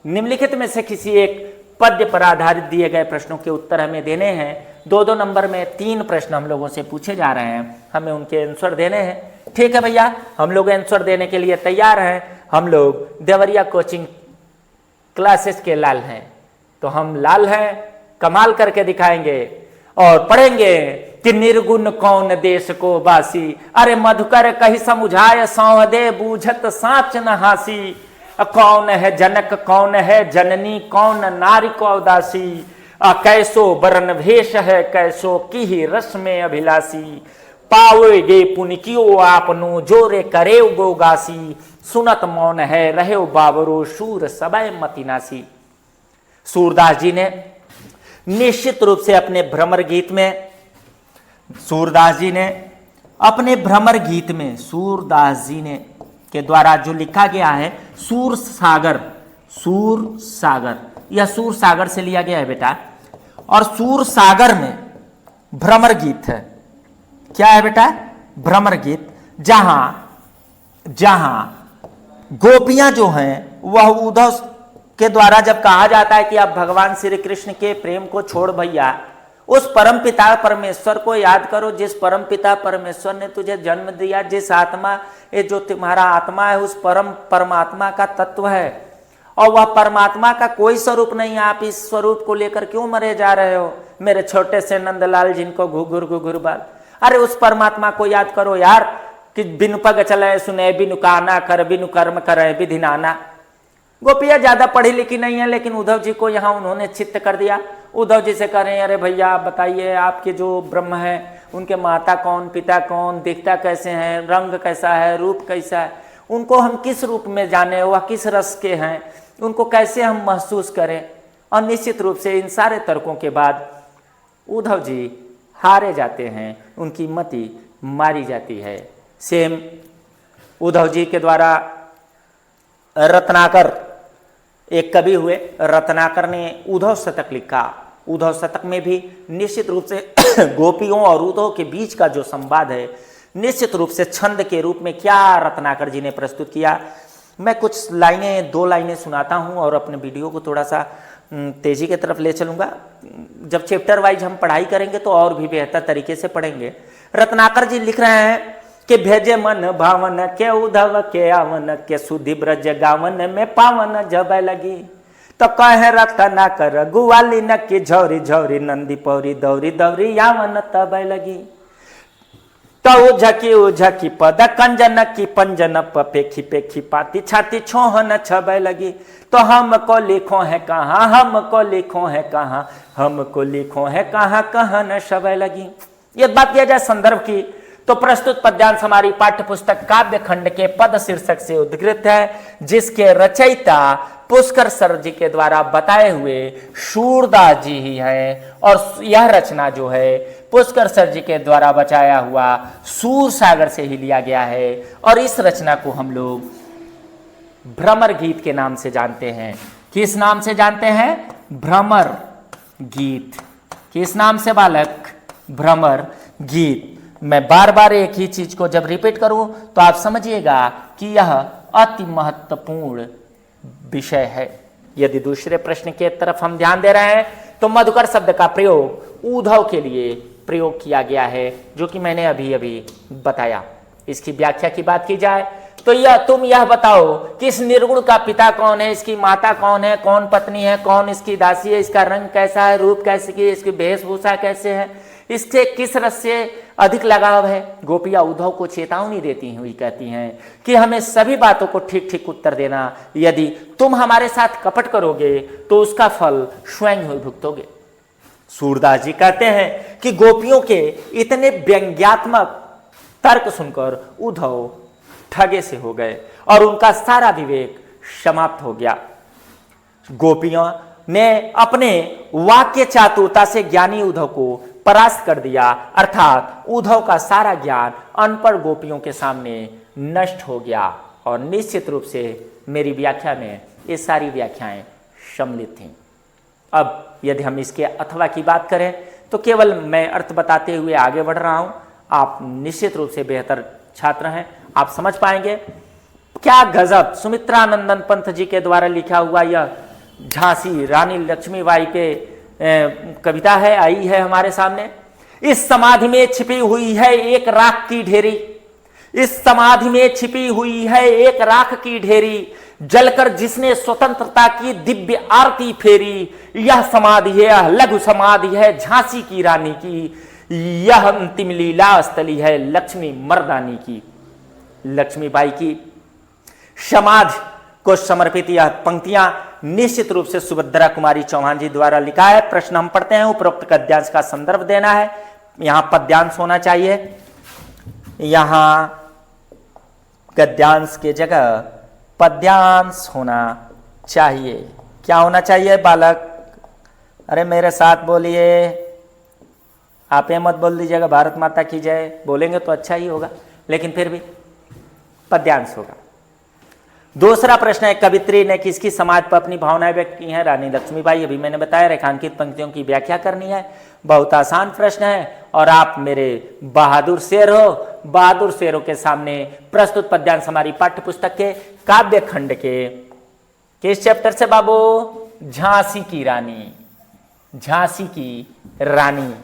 निम्नलिखित में से किसी एक पद्य पर आधारित दिए गए प्रश्नों के उत्तर हमें देने हैं। 2-2 नंबर में 3 प्रश्न हम लोगों से पूछे जा रहे हैं, हमें उनके आंसर देने हैं। ठीक है भैया, हम लोग आंसर देने के लिए तैयार हैं। हम लोग देवरिया कोचिंग क्लासेस के लाल हैं, तो हम लाल हैं, कमाल करके दिखाएंगे और पढ़ेंगे कि निर्गुण कौन देश को बासी, अरे मधुकर कही समुझाय सौह दे बूझत साच न हासी। कौन है जनक कौन है जननी, कौन नारी को उदासी, कैसो बरन भेष है कैसो की ही रस में अभिलाषी। पाओगे पुण्य कियो आपनो जोरे करे गोगासी, सुनत मौन है रहे बाबरो शूर सबय मतिनासी। सूरदास जी ने निश्चित रूप से अपने भ्रमर गीत में, सूरदास जी ने अपने भ्रमर गीत में, सूरदास जी ने के द्वारा जो लिखा गया है सूर सागर, सूर सागर, यह सूर सागर से लिया गया है बेटा। और सूर सागर में भ्रमर गीत है। क्या है बेटा? भ्रमर गीत, जहां गोपियां जो हैं वह उद्धव के द्वारा जब कहा जाता है कि आप भगवान श्री कृष्ण के प्रेम को छोड़ भैया, उस परम पिता परमेश्वर को याद करो, जिस परम पिता परमेश्वर ने तुझे जन्म दिया, जिस आत्मा ये जो तुम्हारा आत्मा है उस परमात्मा का तत्व है। और वह परमात्मा का कोई स्वरूप नहीं है। आप इस स्वरूप को लेकर क्यों मरे जा रहे हो, मेरे छोटे से नंदलाल जिनको घुघुर घुघुर बाल। अरे उस परमात्मा को याद करो यार, कि बिनु पग चले सुने, बिनु काना कर, बिनु कर्म करे विधि नाना। गोपियां ज्यादा पढ़ी लिखी नहीं है, लेकिन उद्धव जी को यहाँ उन्होंने चित्त कर दिया। उद्धव जी से कह रहे हैं, अरे भैया आप बताइए, आपके जो ब्रह्म है उनके माता कौन, पिता कौन, दिखता कैसे हैं, रंग कैसा है, रूप कैसा है, उनको हम किस रूप में जाने, वह किस रस के हैं, उनको कैसे हम महसूस करें। और निश्चित रूप से इन सारे तर्कों के बाद उद्धव जी हारे जाते हैं, उनकी मति मारी जाती है। सेम उद्धव जी के द्वारा रत्नाकर, एक कवि हुए रत्नाकर ने उद्धव शतक लिखा। उद्धव शतक में भी निश्चित रूप से गोपियों और उद्धव के बीच का जो संवाद है, निश्चित रूप से छंद के रूप में क्या रत्नाकर जी ने प्रस्तुत किया। मैं कुछ लाइनें, 2 लाइनें सुनाता हूं और अपने वीडियो को थोड़ा सा तेजी की तरफ ले चलूंगा। जब चैप्टर वाइज हम पढ़ाई करेंगे तो और भी बेहतर तरीके से पढ़ेंगे। रत्नाकर जी लिख रहे हैं कि भेजे मन भावन के उद्धव के आवन के सुधि ब्रज गावन में पावन जब लगी। तो कहे रत्नाकर गुवाली न की झौरी झौरी नंदी पौरी दौरी दौरी यावन तब लगी। तो उझकी पद कंजन की पंजन पेखी पेखी पाती छाती छोहन छब लगी। तो हमको लिखो है कहाँ, हमको लिखो है कहाँ, हमको लिखो है कहाँ, कहन शब लगी। ये बात किया जाए संदर्भ की, तो प्रस्तुत पद्यांश हमारी पाठ्य पुस्तक काव्य खंड के पद शीर्षक से उद्धृत है, जिसके रचयिता पुष्कर सर जी के द्वारा बताए हुए सूरदास जी ही हैं। और यह रचना जो है पुष्कर सर जी के द्वारा बचाया हुआ सूर सागर से ही लिया गया है। और इस रचना को हम लोग भ्रमर गीत के नाम से जानते हैं। किस नाम से जानते हैं? भ्रमर गीत। किस नाम से बालक? भ्रमर गीत। मैं बार बार एक ही चीज को जब रिपीट करूं तो आप समझिएगा कि यह अति महत्वपूर्ण विषय है। यदि दूसरे प्रश्न के तरफ हम ध्यान दे रहे हैं तो मधुकर शब्द का प्रयोग उद्धव के लिए प्रयोग किया गया है, जो कि मैंने अभी अभी बताया। इसकी व्याख्या की बात की जाए तो तुम यह बताओ कि इस निर्गुण का पिता कौन है, इसकी माता कौन है, कौन पत्नी है, कौन इसकी दासी है, इसका रंग कैसा है, रूप कैसे की, इसकी वेशभूषा कैसे है, इससे किस रस से अधिक लगाव है। गोपियां उद्धव को चेतावनी देती हुई कहती हैं कि हमें सभी बातों को ठीक ठीक उत्तर देना, यदि तुम हमारे साथ कपट करोगे तो उसका फल स्वयं ही भुगतोगे। सूरदास जी कहते हैं कि गोपियों के इतने व्यंग्यात्मक तर्क सुनकर उद्धव ठगे से हो गए और उनका सारा विवेक समाप्त हो गया। गोपियों ने अपने वाक्य चातुरता से ज्ञानी उद्धव को परास्त कर दिया, अर्थात उद्धव का सारा ज्ञान अनपढ़ गोपियों के सामने नष्ट हो गया। और निश्चित रूप से मेरी व्याख्या में ये सारी व्याख्याएं सम्मिलित थीं। अब यदि हम इसके अथवा की बात करें तो केवल मैं अर्थ बताते हुए आगे बढ़ रहा हूं। आप निश्चित रूप से बेहतर छात्र हैं, आप समझ पाएंगे। क्या गजब सुमित्रानंदन पंत जी के द्वारा लिखा हुआ यह झांसी रानी लक्ष्मीबाई पे कविता है, आई है हमारे सामने। इस समाधि में छिपी हुई है एक राख की ढेरी, इस समाधि में छिपी हुई है एक राख की ढेरी, जलकर जिसने स्वतंत्रता की दिव्य आरती फेरी। यह समाधि है, यह लघु समाधि है झांसी की रानी की, यह अंतिम लीला स्थली है लक्ष्मी मर्दानी की। लक्ष्मीबाई की समाधि को समर्पित यह पंक्तियां निश्चित रूप से सुभद्रा कुमारी चौहान जी द्वारा लिखा है। प्रश्न हम पढ़ते हैं, उपरोक्त गद्यांश का संदर्भ देना है। यहां पद्यांश होना चाहिए, यहां गद्यांश के जगह पद्यांश होना चाहिए। क्या होना चाहिए बालक? अरे मेरे साथ बोलिए, आप ये मत बोल दीजिएगा भारत माता की जय, बोलेंगे तो अच्छा ही होगा, लेकिन फिर भी पद्यांश होगा। दूसरा प्रश्न है, कवित्री ने किसकी समाज पर अपनी भावनाएं व्यक्त की हैं? रानी लक्ष्मीबाई। अभी मैंने बताया रेखांकित पंक्तियों की व्याख्या करनी है। बहुत आसान प्रश्न है और आप मेरे बहादुर शेर हो। बहादुर शेरों के सामने प्रस्तुत पद्यांश हमारी पाठ्य पुस्तक के काव्य खंड के किस चैप्टर से बाबू? झांसी की रानी। झांसी की रानी,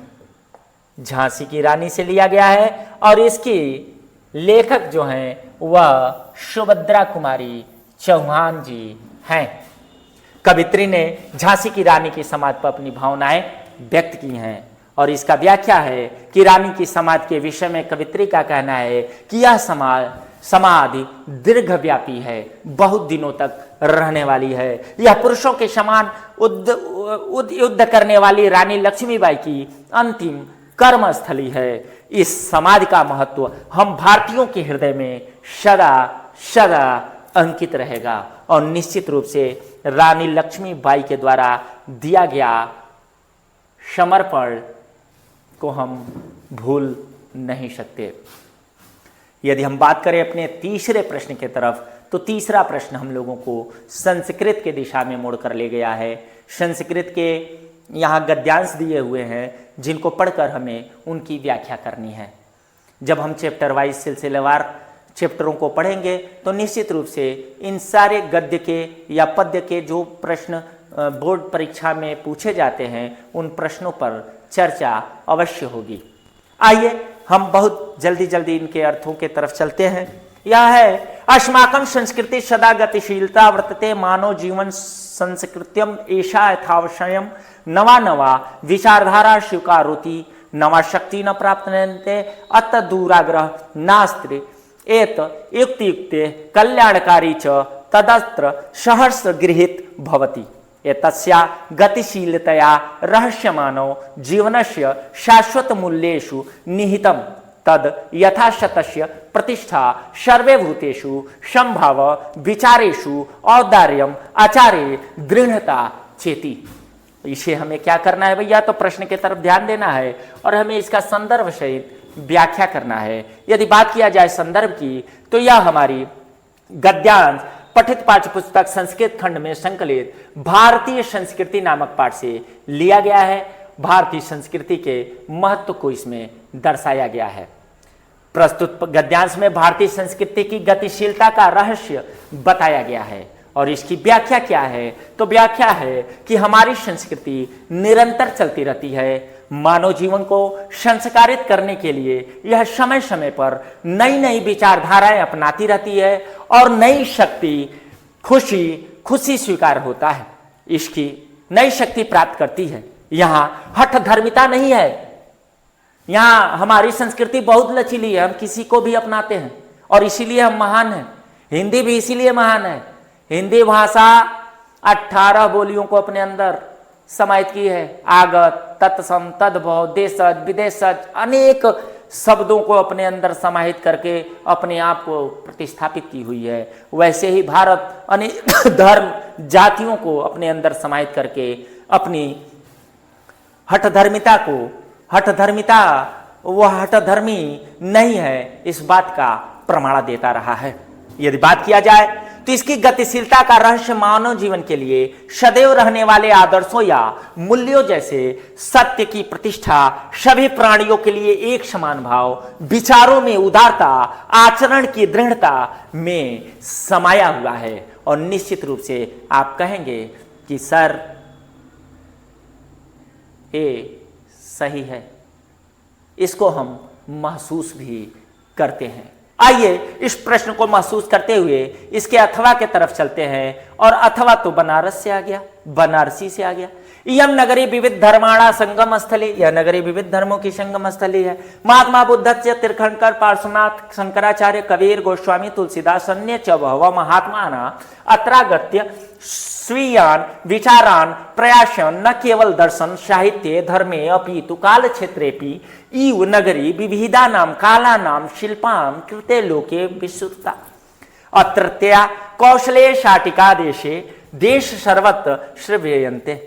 झांसी की रानी से लिया गया है और इसकी लेखक जो हैं वह सुभद्रा कुमारी चौहान जी हैं। कवित्री ने झांसी की रानी की समाधि पर अपनी भावनाएं व्यक्त की हैं और इसका व्याख्या है कि रानी की समाधि के विषय में कवित्री का कहना है कि यह समाधि दीर्घव्यापी है, बहुत दिनों तक रहने वाली है। यह पुरुषों के समान युद्ध करने वाली रानी लक्ष्मीबाई की अंतिम कर्मस्थली है। इस समाधि का महत्व हम भारतीयों के हृदय में सदा सदा अंकित रहेगा और निश्चित रूप से रानी लक्ष्मीबाई के द्वारा दिया गया समर्पण को हम भूल नहीं सकते। यदि हम बात करें अपने तीसरे प्रश्न की तरफ, तो तीसरा प्रश्न हम लोगों को संस्कृत के दिशा में मोड़ कर ले गया है। संस्कृत के यहाँ गद्यांश दिए हुए हैं जिनको पढ़कर हमें उनकी व्याख्या करनी है। जब हम चैप्टर वाइज सिलसिलेवार चैप्टरों को पढ़ेंगे तो निश्चित रूप से इन सारे गद्य के या पद्य के जो प्रश्न बोर्ड परीक्षा में पूछे जाते हैं उन प्रश्नों पर चर्चा अवश्य होगी। आइए हम बहुत जल्दी जल्दी इनके अर्थों के तरफ चलते हैं। यह है अस्माकं संस्कृति सदा गतिशीलता वर्तते मानव जीवन संस्कृत्यम ऐसा यथावश्यम नवा नवा विचारधारा स्वीकारोति नवा शक्ति न प्राप्तन्ते अत दूराग्रह नास्ति एत युक्ति युक्ते कल्याणकारी च तदस्त्र सहर्ष गृहीत भवति एतस्या गतिशीलतया रहस्यमानो जीवनस्य शाश्वत मूल्येषु निहितं तद यथाशतस्य प्रतिष्ठा सर्वे भूतेषु संभाव विचारेषु औदार्यम आचार्य दृढ़ता चेति। इसे हमें क्या करना है भैया, तो प्रश्न की तरफ ध्यान देना है और हमें इसका संदर्भ सहित व्याख्या करना है। यदि बात किया जाए संदर्भ की तो यह हमारी गद्यांश पठित पाठ्य पुस्तक संस्कृत खंड में संकलित भारतीय संस्कृति नामक पाठ से लिया गया है। भारतीय संस्कृति के महत्व को इसमें दर्शाया गया है। प्रस्तुत गद्यांश में भारतीय संस्कृति की गतिशीलता का रहस्य बताया गया है और इसकी व्याख्या क्या है, तो व्याख्या है कि हमारी संस्कृति निरंतर चलती रहती है। मानव जीवन को संस्कारित करने के लिए यह समय समय पर नई नई विचारधाराएं अपनाती रहती है और नई शक्ति खुशी स्वीकार होता है, इसकी नई शक्ति प्राप्त करती है। यहाँ हठ धर्मिता नहीं है। यहाँ हमारी संस्कृति बहुत लचीली है, हम किसी को भी अपनाते हैं और इसीलिए हम महान हैं। हिंदी भी इसीलिए महान है। हिंदी भाषा 18 बोलियों को अपने अंदर समाहित की है। आगत, तत्सम, तद्भव, देशज, विदेशज, अनेक शब्दों को अपने अंदर समाहित करके अपने आप को प्रतिस्थापित की हुई है। वैसे ही भारत अनेक धर्म जातियों को अपने अंदर समाहित करके अपनी हठधर्मिता वह हठधर्मी नहीं है, इस बात का प्रमाण देता रहा है। यदि बात किया जाए तो इसकी गतिशीलता का रहस्य मानव जीवन के लिए सदैव रहने वाले आदर्शों या मूल्यों जैसे सत्य की प्रतिष्ठा, सभी प्राणियों के लिए एक समान भाव, विचारों में उदारता, आचरण की दृढ़ता में समाया हुआ है। और निश्चित रूप से आप कहेंगे कि सर ये सही है, इसको हम महसूस भी करते हैं। आइए इस प्रश्न को महसूस करते हुए इसके अथवा के तरफ चलते हैं और अथवा तो बनारस से आ गया, बनारसी से आ गया। इयम नगरी विविध धर्माणा संगम स्थली, यह नगरी विविध धर्मों की संगम स्थली है। महात्मा बुद्धस्य तीर्थंकर पार्श्वनाथ शंकराचार्य कबीर गोस्वामी तुलसीदास अन्य च बहवः महात्माना अत्रागत्य स्वीयान विचारान प्रयासन न केवल दर्शन साहित्य धर्मे अपितु काल क्षेत्रेपि इव नगरी विविधा नाम काला नाम शिल्पाम कृते लोके विश्रुता अत्रत्या कौशले शाटिका देशे देश सर्वत्र श्रव्यन्ते।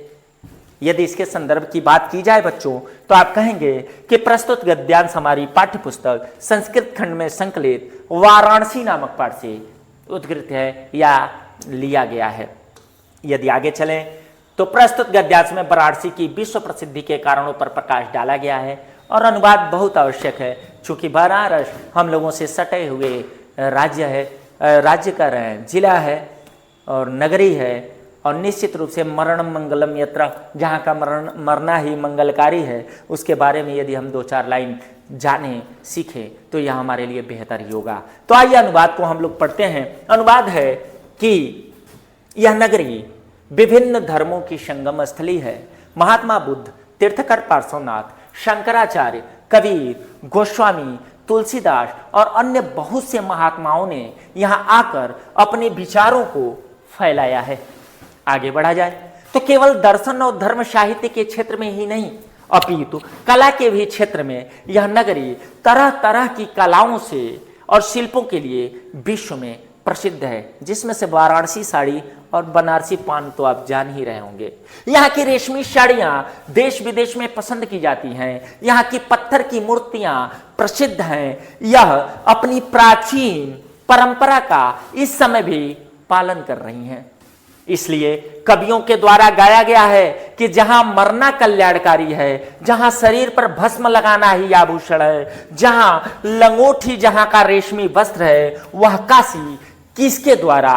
यदि इसके संदर्भ की बात की जाए बच्चों, तो आप कहेंगे कि प्रस्तुत गद्यांश हमारी पाठ्य पुस्तक संस्कृत खंड में संकलित वाराणसी नामक पाठ से उद्धृत है या लिया गया है। यदि आगे चलें तो प्रस्तुत गद्यांश में वाराणसी की विश्व प्रसिद्धि के कारणों पर प्रकाश डाला गया है और अनुवाद बहुत आवश्यक है, चूंकि बनारस हम लोगों से सटे हुए राज्य है, राज्य का जिला है और नगरी है और निश्चित रूप से मरणम मंगलम यत्र, जहाँ का मरना ही मंगलकारी है, उसके बारे में यदि हम 2-4 लाइन जाने सीखें तो यह हमारे लिए बेहतर ही होगा। तो आइए अनुवाद को हम लोग पढ़ते हैं। अनुवाद है कि यह नगरी विभिन्न धर्मों की संगम स्थली है। महात्मा बुद्ध, तीर्थकर पार्श्वनाथ, शंकराचार्य, कबीर, गोस्वामी, तुलसीदास और अन्य बहुत से महात्माओं ने यहाँ आकर अपने विचारों को फैलाया है। आगे बढ़ा जाए तो केवल दर्शन और धर्म साहित्य के क्षेत्र में ही नहीं अपितु कला के भी क्षेत्र में यह नगरी तरह तरह की कलाओं से और शिल्पों के लिए विश्व में प्रसिद्ध है, जिसमें से वाराणसी साड़ी और बनारसी पान तो आप जान ही रहे होंगे। यहाँ की रेशमी साड़ियाँ देश विदेश में पसंद की जाती हैं। यहाँ की पत्थर की मूर्तियाँ प्रसिद्ध हैं। यह अपनी प्राचीन परंपरा का इस समय भी पालन कर रही हैं। इसलिए कवियों के द्वारा गाया गया है कि जहां मरना कल्याणकारी है, जहां शरीर पर भस्म लगाना ही आभूषण है, जहां लंगोटी जहां का रेशमी वस्त्र है, वह काशी किसके द्वारा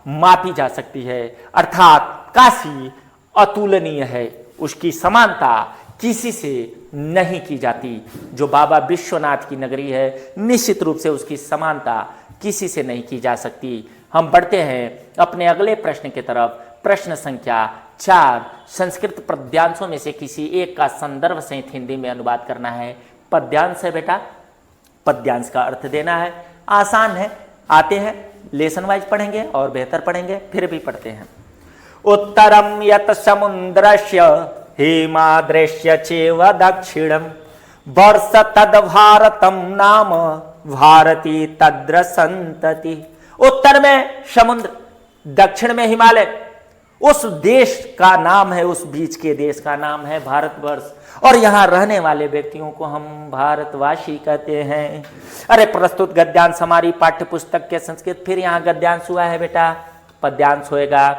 मापी जा सकती है? अर्थात काशी अतुलनीय है, उसकी समानता किसी से नहीं की जाती। जो बाबा विश्वनाथ की नगरी है, निश्चित रूप से उसकी समानता किसी से नहीं की जा सकती। हम बढ़ते हैं अपने अगले प्रश्न की तरफ। प्रश्न संख्या 4, संस्कृत पद्यांशों में से किसी एक का संदर्भ सहित हिंदी में अनुवाद करना है। पद्यांश है बेटा, पद्यांश का अर्थ देना है। आसान है, आते हैं, लेसन वाइज पढ़ेंगे और बेहतर पढ़ेंगे, फिर भी पढ़ते हैं। उत्तरम यत समुद्रस्य हिमाद्रस्य चैव दक्षिणम वर्ष तद भारतम नाम भारती तद्र संतति। उत्तर में समुद्र, दक्षिण में हिमालय, उस देश का नाम है, उस बीच के देश का नाम है भारतवर्ष, और यहाँ रहने वाले व्यक्तियों को हम भारतवासी कहते हैं। अरे प्रस्तुत गद्यांश हमारी पाठ्य पुस्तक के संस्कृत, फिर यहाँ गद्यांश हुआ है बेटा, पद्यांश होएगा।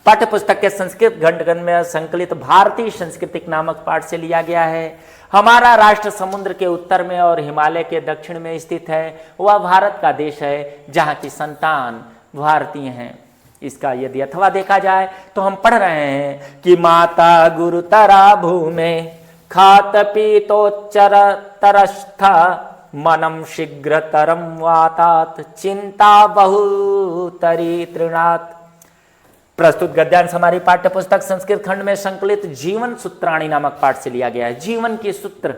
पाठ्य पुस्तक के संस्कृत घंटगण में संकलित भारतीय संस्कृतिक नामक पाठ से लिया गया है। हमारा राष्ट्र समुद्र के उत्तर में और हिमालय के दक्षिण में स्थित है। वह भारत का देश है जहाँ की संतान भारतीय हैं। इसका यदि अथवा देखा जाए तो हम पढ़ रहे हैं कि माता गुरुतरा भूमे खात पीतोच्चर तरस्था मनम शीघ्र तरम वातात चिंता बहुतरी तृणात्। प्रस्तुत गद्यांश हमारी पाठ्य पुस्तक संस्कृत खंड में संकलित जीवन सूत्राणी नामक पाठ से लिया गया है। जीवन के सूत्र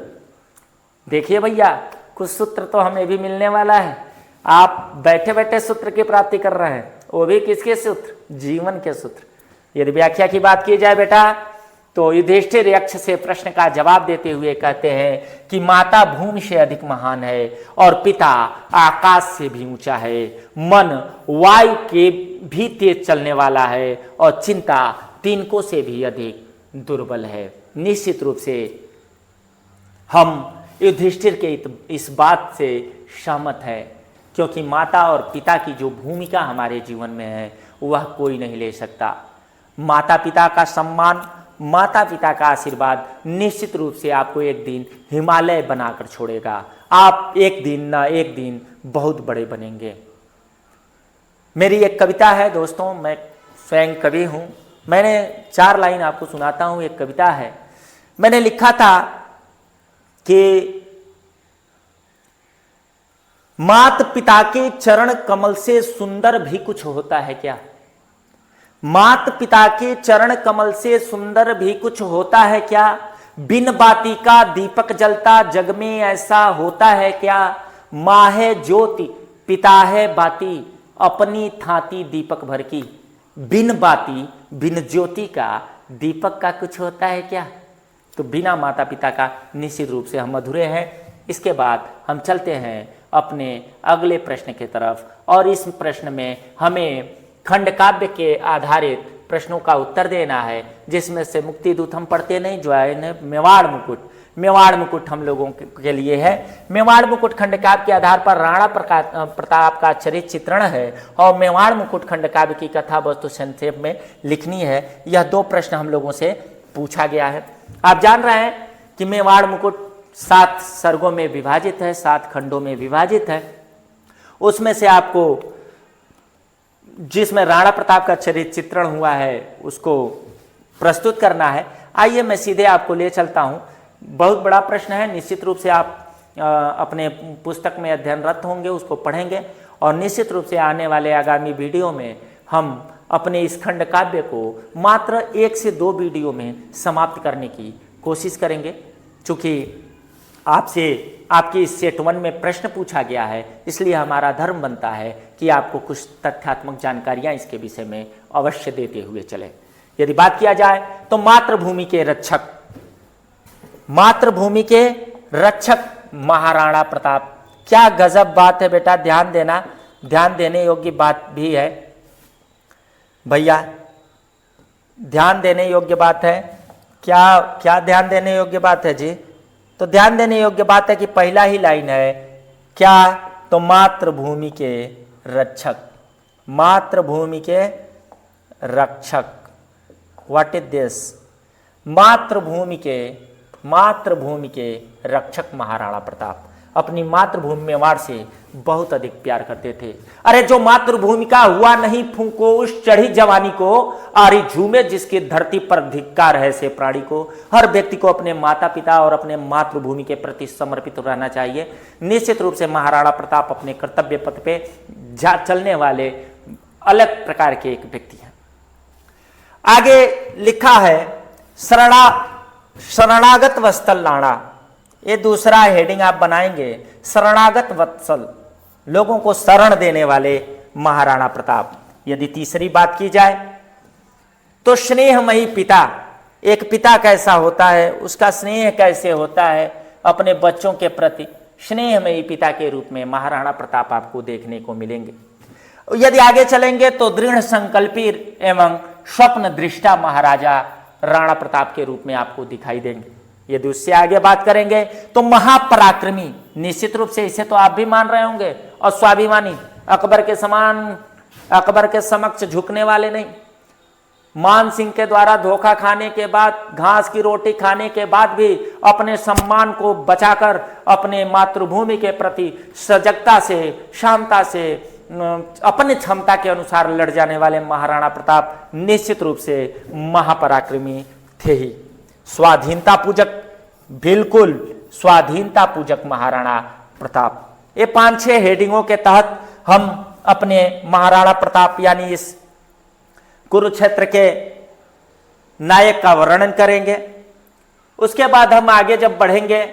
देखिए भैया, कुछ सूत्र तो हमें भी मिलने वाला है। आप बैठे बैठे सूत्र की प्राप्ति कर रहे हैं, वो भी किसके सूत्र? जीवन के सूत्र। यदि व्याख्या की बात की जाए बेटा तो युधिष्ठिर यक्ष से प्रश्न का जवाब देते हुए कहते हैं कि माता भूमि से अधिक महान है और पिता आकाश से भी ऊंचा है। मन वायु के भी तेज चलने वाला है और चिंता तिनकों से भी अधिक दुर्बल है। निश्चित रूप से हम युधिष्ठिर के इस बात से सहमत है, क्योंकि माता और पिता की जो भूमिका हमारे जीवन में है वह कोई नहीं ले सकता। माता पिता का सम्मान, माता पिता का आशीर्वाद निश्चित रूप से आपको एक दिन हिमालय बनाकर छोड़ेगा। आप एक दिन ना एक दिन बहुत बड़े बनेंगे। मेरी एक कविता है दोस्तों, मैं स्वयं कवि हूँ। मैंने 4 लाइन आपको सुनाता हूँ। एक कविता है, मैंने लिखा था कि मात पिता के चरण कमल से सुंदर भी कुछ होता है क्या? मात पिता के चरण कमल से सुंदर भी कुछ होता है क्या? बिन बाती का दीपक जलता जग में ऐसा होता है क्या? माँ है ज्योति पिता है बाती अपनी थाती दीपक भर की। बिन बाती बिन ज्योति का दीपक का कुछ होता है क्या? तो बिना माता पिता का निश्चित रूप से हम अधूरे हैं। इसके बाद हम चलते हैं अपने अगले प्रश्न की तरफ, और इस प्रश्न में हमें खंड काव्य के आधारित प्रश्नों का उत्तर देना है, जिसमें से मुक्ति दूत हम पढ़ते नहीं, जो है मेवाड़ मुकुट। मेवाड़ मुकुट हम लोगों के लिए है। मेवाड़ मुकुट खंड काव्य के आधार पर राणा प्रताप का चरित्र चित्रण है, और मेवाड़ मुकुट खंड काव्य की कथा वस्तु संक्षेप में लिखनी है। यह 2 प्रश्न हम लोगों से पूछा गया है। आप जान रहे हैं कि मेवाड़ मुकुट 7 सर्गों में विभाजित है, 7 खंडों में विभाजित है। उसमें से आपको जिसमें राणा प्रताप का चरित्र चित्रण हुआ है उसको प्रस्तुत करना है। आइए मैं सीधे आपको ले चलता हूं। बहुत बड़ा प्रश्न है, निश्चित रूप से आप अपने पुस्तक में अध्ययनरत होंगे, उसको पढ़ेंगे, और निश्चित रूप से आने वाले आगामी वीडियो में हम अपने इस खंड काव्य को मात्र 1 से 2 वीडियो में समाप्त करने की कोशिश करेंगे। चूँकि आपसे आपके इस सेट 1 में प्रश्न पूछा गया है, इसलिए हमारा धर्म बनता है कि आपको कुछ तथ्यात्मक जानकारियां इसके विषय में अवश्य देते हुए चले। यदि बात किया जाए तो मातृभूमि के रक्षक महाराणा प्रताप, क्या गजब बात है बेटा, ध्यान देना, ध्यान देने योग्य बात भी है भैया, ध्यान देने योग्य बात है। क्या ध्यान देने योग्य बात है जी? तो ध्यान देने योग्य बात है कि पहला ही लाइन है क्या, तो मातृभूमि के रक्षक, मातृभूमि के रक्षक, व्हाट इज दिस, मातृभूमि के रक्षक महाराणा प्रताप अपनी मातृभूमि मेवाड़ से बहुत अधिक प्यार करते थे। अरे जो मातृभूमि का हुआ नहीं फूंको उस चढ़ी जवानी को, आरी झूमे जिसकी धरती पर धिक्कार है से प्राणी को। हर व्यक्ति को अपने माता पिता और अपने मातृभूमि के प्रति समर्पित रहना चाहिए। निश्चित रूप से महाराणा प्रताप अपने कर्तव्य पथ पे चलने वाले अलग प्रकार के एक व्यक्ति हैं। आगे लिखा है शरणागत वत्सल लाड़ा, ये दूसरा हेडिंग आप बनाएंगे, शरणागत वत्सल, लोगों को शरण देने वाले महाराणा प्रताप। यदि तीसरी बात की जाए तो स्नेहमयी पिता, एक पिता कैसा होता है, उसका स्नेह कैसे होता है अपने बच्चों के प्रति, स्नेहमयी पिता के रूप में महाराणा प्रताप आपको देखने को मिलेंगे। यदि आगे चलेंगे तो दृढ़ संकल्पी एवं स्वप्न दृष्टा महाराजा राणा प्रताप के रूप में आपको दिखाई देंगे। यदि उससे आगे बात करेंगे तो महापराक्रमी, निश्चित रूप से इसे तो आप भी मान रहे होंगे, और स्वाभिमानी, अकबर के समान, अकबर के समक्ष झुकने वाले नहीं। मान सिंह के द्वारा धोखा खाने के बाद, घास की रोटी खाने के बाद भी अपने सम्मान को बचाकर अपने मातृभूमि के प्रति सजगता से, शांता से, अपने क्षमता के अनुसार लड़ जाने वाले महाराणा प्रताप निश्चित रूप से महापराक्रमी थे ही। स्वाधीनता पूजक, बिल्कुल स्वाधीनता पूजक महाराणा प्रताप। ये 5-6 हेडिंगों के तहत हम अपने महाराणा प्रताप यानी इस कुरुक्षेत्र के नायक का वर्णन करेंगे। उसके बाद हम आगे जब बढ़ेंगे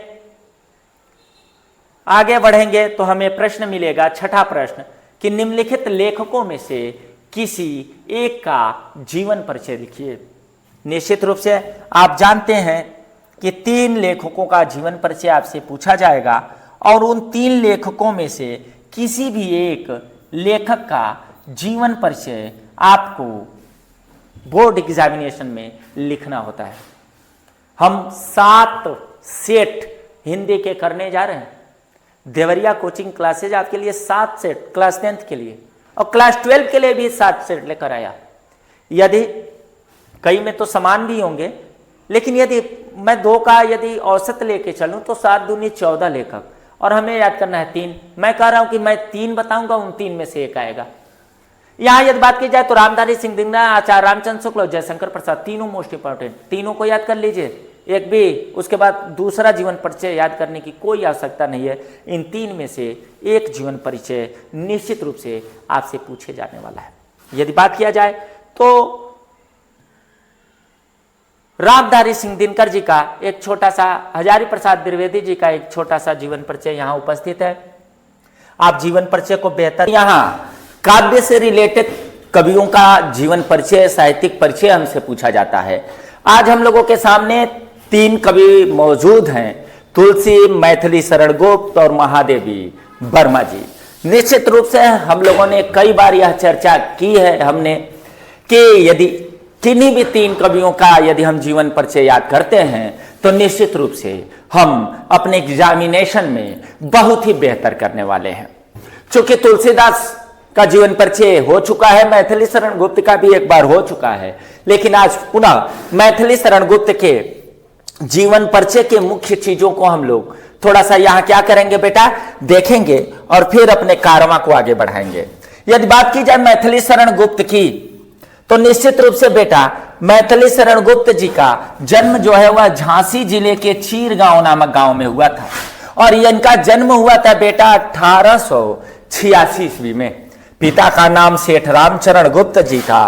तो हमें प्रश्न मिलेगा, छठा प्रश्न, कि निम्नलिखित लेखकों में से किसी एक का जीवन परिचय लिखिए। निश्चित रूप से आप जानते हैं कि 3 लेखकों का जीवन परिचय आपसे पूछा जाएगा और उन 3 लेखकों में से किसी भी एक लेखक का जीवन परिचय आपको बोर्ड एग्जामिनेशन में लिखना होता है। हम 7 सेट हिंदी के करने जा रहे हैं। देवरिया कोचिंग क्लासेज आपके लिए 7 सेट क्लास 10th के लिए और क्लास 12 के लिए भी 7 सेट लेकर आया। यदि कई में तो समान भी होंगे, लेकिन यदि मैं 2 का यदि औसत लेके चलूं तो 7 दूनी 14 लेखक, और हमें याद करना है 3। मैं कह रहा हूं कि मैं 3 बताऊंगा, उन 3 में से एक आएगा। यहां यदि बात की जाए तो रामधारी सिंह दिनकर, आचार्य रामचंद्र शुक्ल और जयशंकर प्रसाद, तीनों मोस्ट इंपॉर्टेंट, तीनों को याद कर लीजिए। एक भी उसके बाद दूसरा जीवन परिचय याद करने की कोई आवश्यकता नहीं है। इन 3 में से एक जीवन परिचय निश्चित रूप से आपसे पूछे जाने वाला है। यदि बात किया जाए तो रामधारी सिंह दिनकर जी का एक छोटा सा, हजारी प्रसाद द्विवेदी जी का एक छोटा सा जीवन परिचय यहाँ उपस्थित है। आप जीवन परिचय को बेहतर, यहाँ काव्य से रिलेटेड कवियों का जीवन परिचय, साहित्यिक परिचय हमसे पूछा जाता है। आज हम लोगों के सामने 3 कवि मौजूद हैं, तुलसी, मैथिली शरण गुप्त और महादेवी वर्मा जी। निश्चित रूप से हम लोगों ने कई बार यह चर्चा की है हमने कि यदि किन्हीं भी 3 कवियों का यदि हम जीवन परिचय याद करते हैं तो निश्चित रूप से हम अपने एग्जामिनेशन में बहुत ही बेहतर करने वाले हैं। चूंकि तुलसीदास का जीवन परिचय हो चुका है, मैथिली शरण गुप्त का भी एक बार हो चुका है, लेकिन आज पुनः मैथिली शरण गुप्त के जीवन परिचय के मुख्य चीजों को हम लोग थोड़ा सा यहाँ क्या करेंगे बेटा, देखेंगे और फिर अपने कारवां को आगे बढ़ाएंगे। यदि बात की जाए मैथिली शरण गुप्त की तो निश्चित रूप से बेटा मैथिली शरण गुप्त जी का जन्म जो है वह झांसी जिले के चीरगांव नामक गांव में हुआ था और इनका जन्म हुआ था बेटा 1886 ईस्वी में। पिता का नाम सेठ रामचरण गुप्त जी था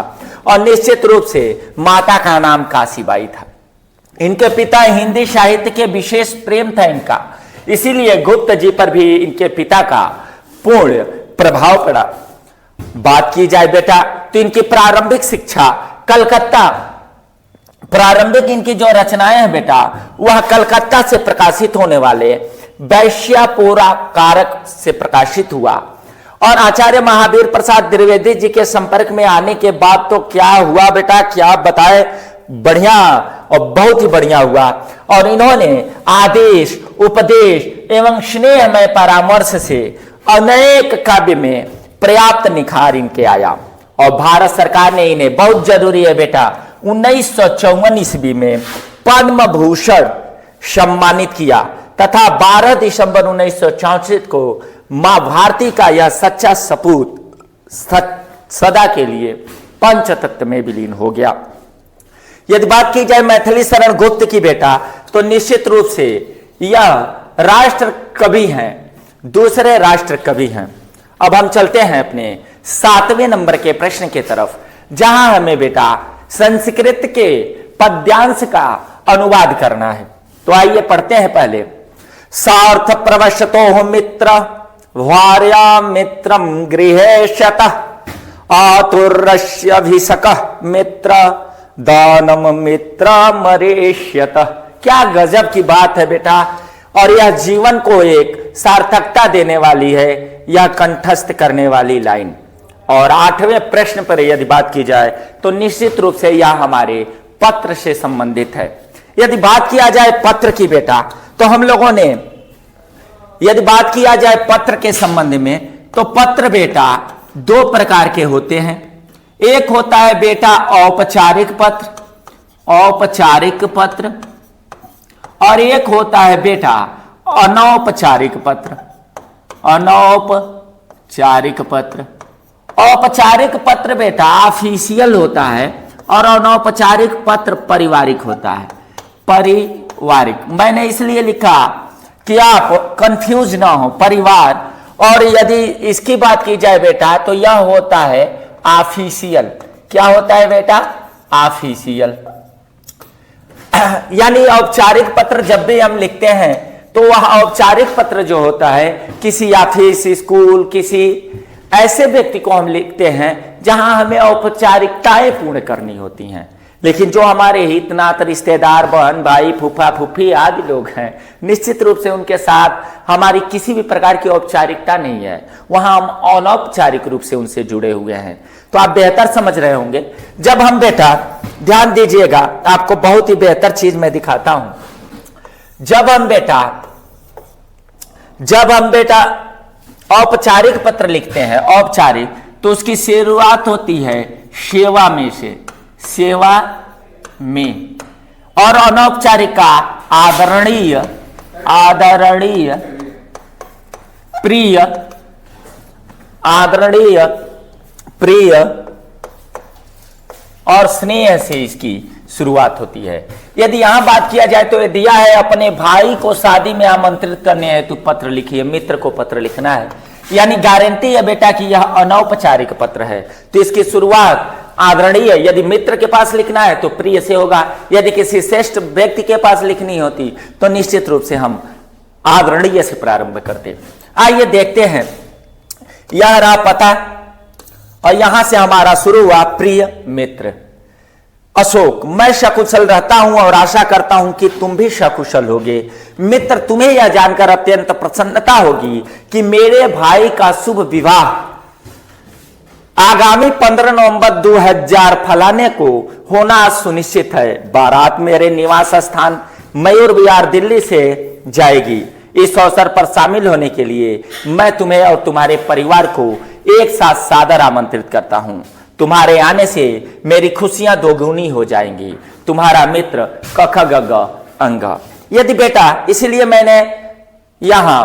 और निश्चित रूप से माता का नाम काशीबाई था। इनके पिता हिंदी साहित्य के विशेष प्रेम था इनका, इसीलिए गुप्त जी पर भी इनके पिता का पूर्ण प्रभाव पड़ा। बात की जाए बेटा तो इनकी प्रारंभिक शिक्षा कलकत्ता, प्रारंभिक इनकी जो रचनाएं हैं बेटा वह कलकत्ता से प्रकाशित होने वाले वैश्यापुरा कारक से प्रकाशित हुआ। और आचार्य महावीर प्रसाद द्विवेदी जी के संपर्क में आने के बाद तो क्या हुआ बेटा, क्या बताए, बढ़िया और बहुत ही बढ़िया हुआ। और इन्होंने आदेश, उपदेश एवं स्नेहमय परामर्श से अनेक काव्य में पर्याप्त निखार इनके आया और भारत सरकार ने इन्हें, बहुत जरूरी है बेटा, 1954 ईस्वी में पद्म भूषण सम्मानित किया तथा 12 दिसंबर 1964 को मां भारती का यह सच्चा सपूत सदा के लिए पंचतत्व में विलीन हो गया। यदि बात की जाए मैथिली शरण गुप्त की बेटा तो निश्चित रूप से यह राष्ट्र कवि हैं, दूसरे राष्ट्र कवि हैं। अब हम चलते हैं अपने 7वें नंबर के प्रश्न की तरफ, जहां हमें बेटा संस्कृत के पद्यांश का अनुवाद करना है। तो आइए पढ़ते हैं पहले। सार्थ प्रवशतो मित्र भार्या मित्रम गृहेशत आतुर्यभिषक मित्र दानम मित्र मरेष्यत। क्या गजब की बात है बेटा, और यह जीवन को एक सार्थकता देने वाली है, यह कंठस्थ करने वाली लाइन। और 8वें प्रश्न पर यदि बात की जाए तो निश्चित रूप से यह हमारे पत्र से संबंधित है। यदि बात किया जाए पत्र की बेटा तो हम लोगों ने, यदि बात किया जाए पत्र के संबंध में तो पत्र बेटा 2 प्रकार के होते हैं। एक होता है बेटा औपचारिक पत्र, औपचारिक पत्र, और एक होता है बेटा अनौपचारिक पत्र, अनौपचारिक पत्र। औपचारिक पत्र बेटा ऑफिशियल होता है और अनौपचारिक पत्र पारिवारिक होता है, पारिवारिक। मैंने इसलिए लिखा कि आप कंफ्यूज ना हो, परिवार। और यदि इसकी बात की जाए बेटा तो यह होता है ऑफिशियल। क्या होता है बेटा? ऑफिशियल। यानी औपचारिक पत्र जब भी हम लिखते हैं तो वह औपचारिक पत्र जो होता है किसी ऑफिस, स्कूल, किसी ऐसे व्यक्ति को हम लिखते हैं जहां हमें औपचारिकताएं पूर्ण करनी होती हैं। लेकिन जो हमारे हितनात, रिश्तेदार, बहन भाई, फूफा फूफी आदि लोग हैं, निश्चित रूप से उनके साथ हमारी किसी भी प्रकार की औपचारिकता नहीं है, वहां हम अनौपचारिक रूप से उनसे जुड़े हुए हैं। तो आप बेहतर समझ रहे होंगे। जब हम बेटा, ध्यान दीजिएगा, आपको बहुत ही बेहतर चीज मैं दिखाता हूं। जब हम बेटा औपचारिक पत्र लिखते हैं, औपचारिक, तो उसकी शुरुआत होती है सेवा में से, सेवा में, और अनौपचारिक का आदरणीय, आदरणीय, प्रिय, आदरणीय, प्रिय और स्नेह से इसकी शुरुआत होती है। यदि यहां बात किया जाए तो ये दिया है अपने भाई को शादी में आमंत्रित करने हेतु पत्र लिखिए, मित्र को पत्र लिखना है, यानी गारंटी है बेटा कि यह अनौपचारिक पत्र है। तो इसकी शुरुआत आदरणीय, यदि मित्र के पास लिखना है तो प्रिय से होगा, यदि किसी श्रेष्ठ व्यक्ति के पास लिखनी होती तो निश्चित रूप से हम आदरणीय से प्रारंभ करते। आइए देखते हैं, यह रहा पता और यहां से हमारा शुरू हुआ प्रिय मित्र। अशोक, मैं सकुशल रहता हूं और आशा करता हूं कि तुम भी सकुशल होगे। मित्र, तुम्हें यह जानकर अत्यंत प्रसन्नता होगी कि मेरे भाई का शुभ विवाह आगामी 15 नवंबर 2000 फलाने को होना सुनिश्चित है। बारात मेरे निवास स्थान मयूर विहार दिल्ली से जाएगी। इस अवसर पर शामिल होने के लिए मैं तुम्हें और तुम्हारे परिवार को एक साथ सादर आमंत्रित करता हूं। तुम्हारे आने से मेरी खुशियां दोगुनी हो जाएंगी। तुम्हारा मित्र कख गग अंग। यदि बेटा, इसलिए मैंने यहां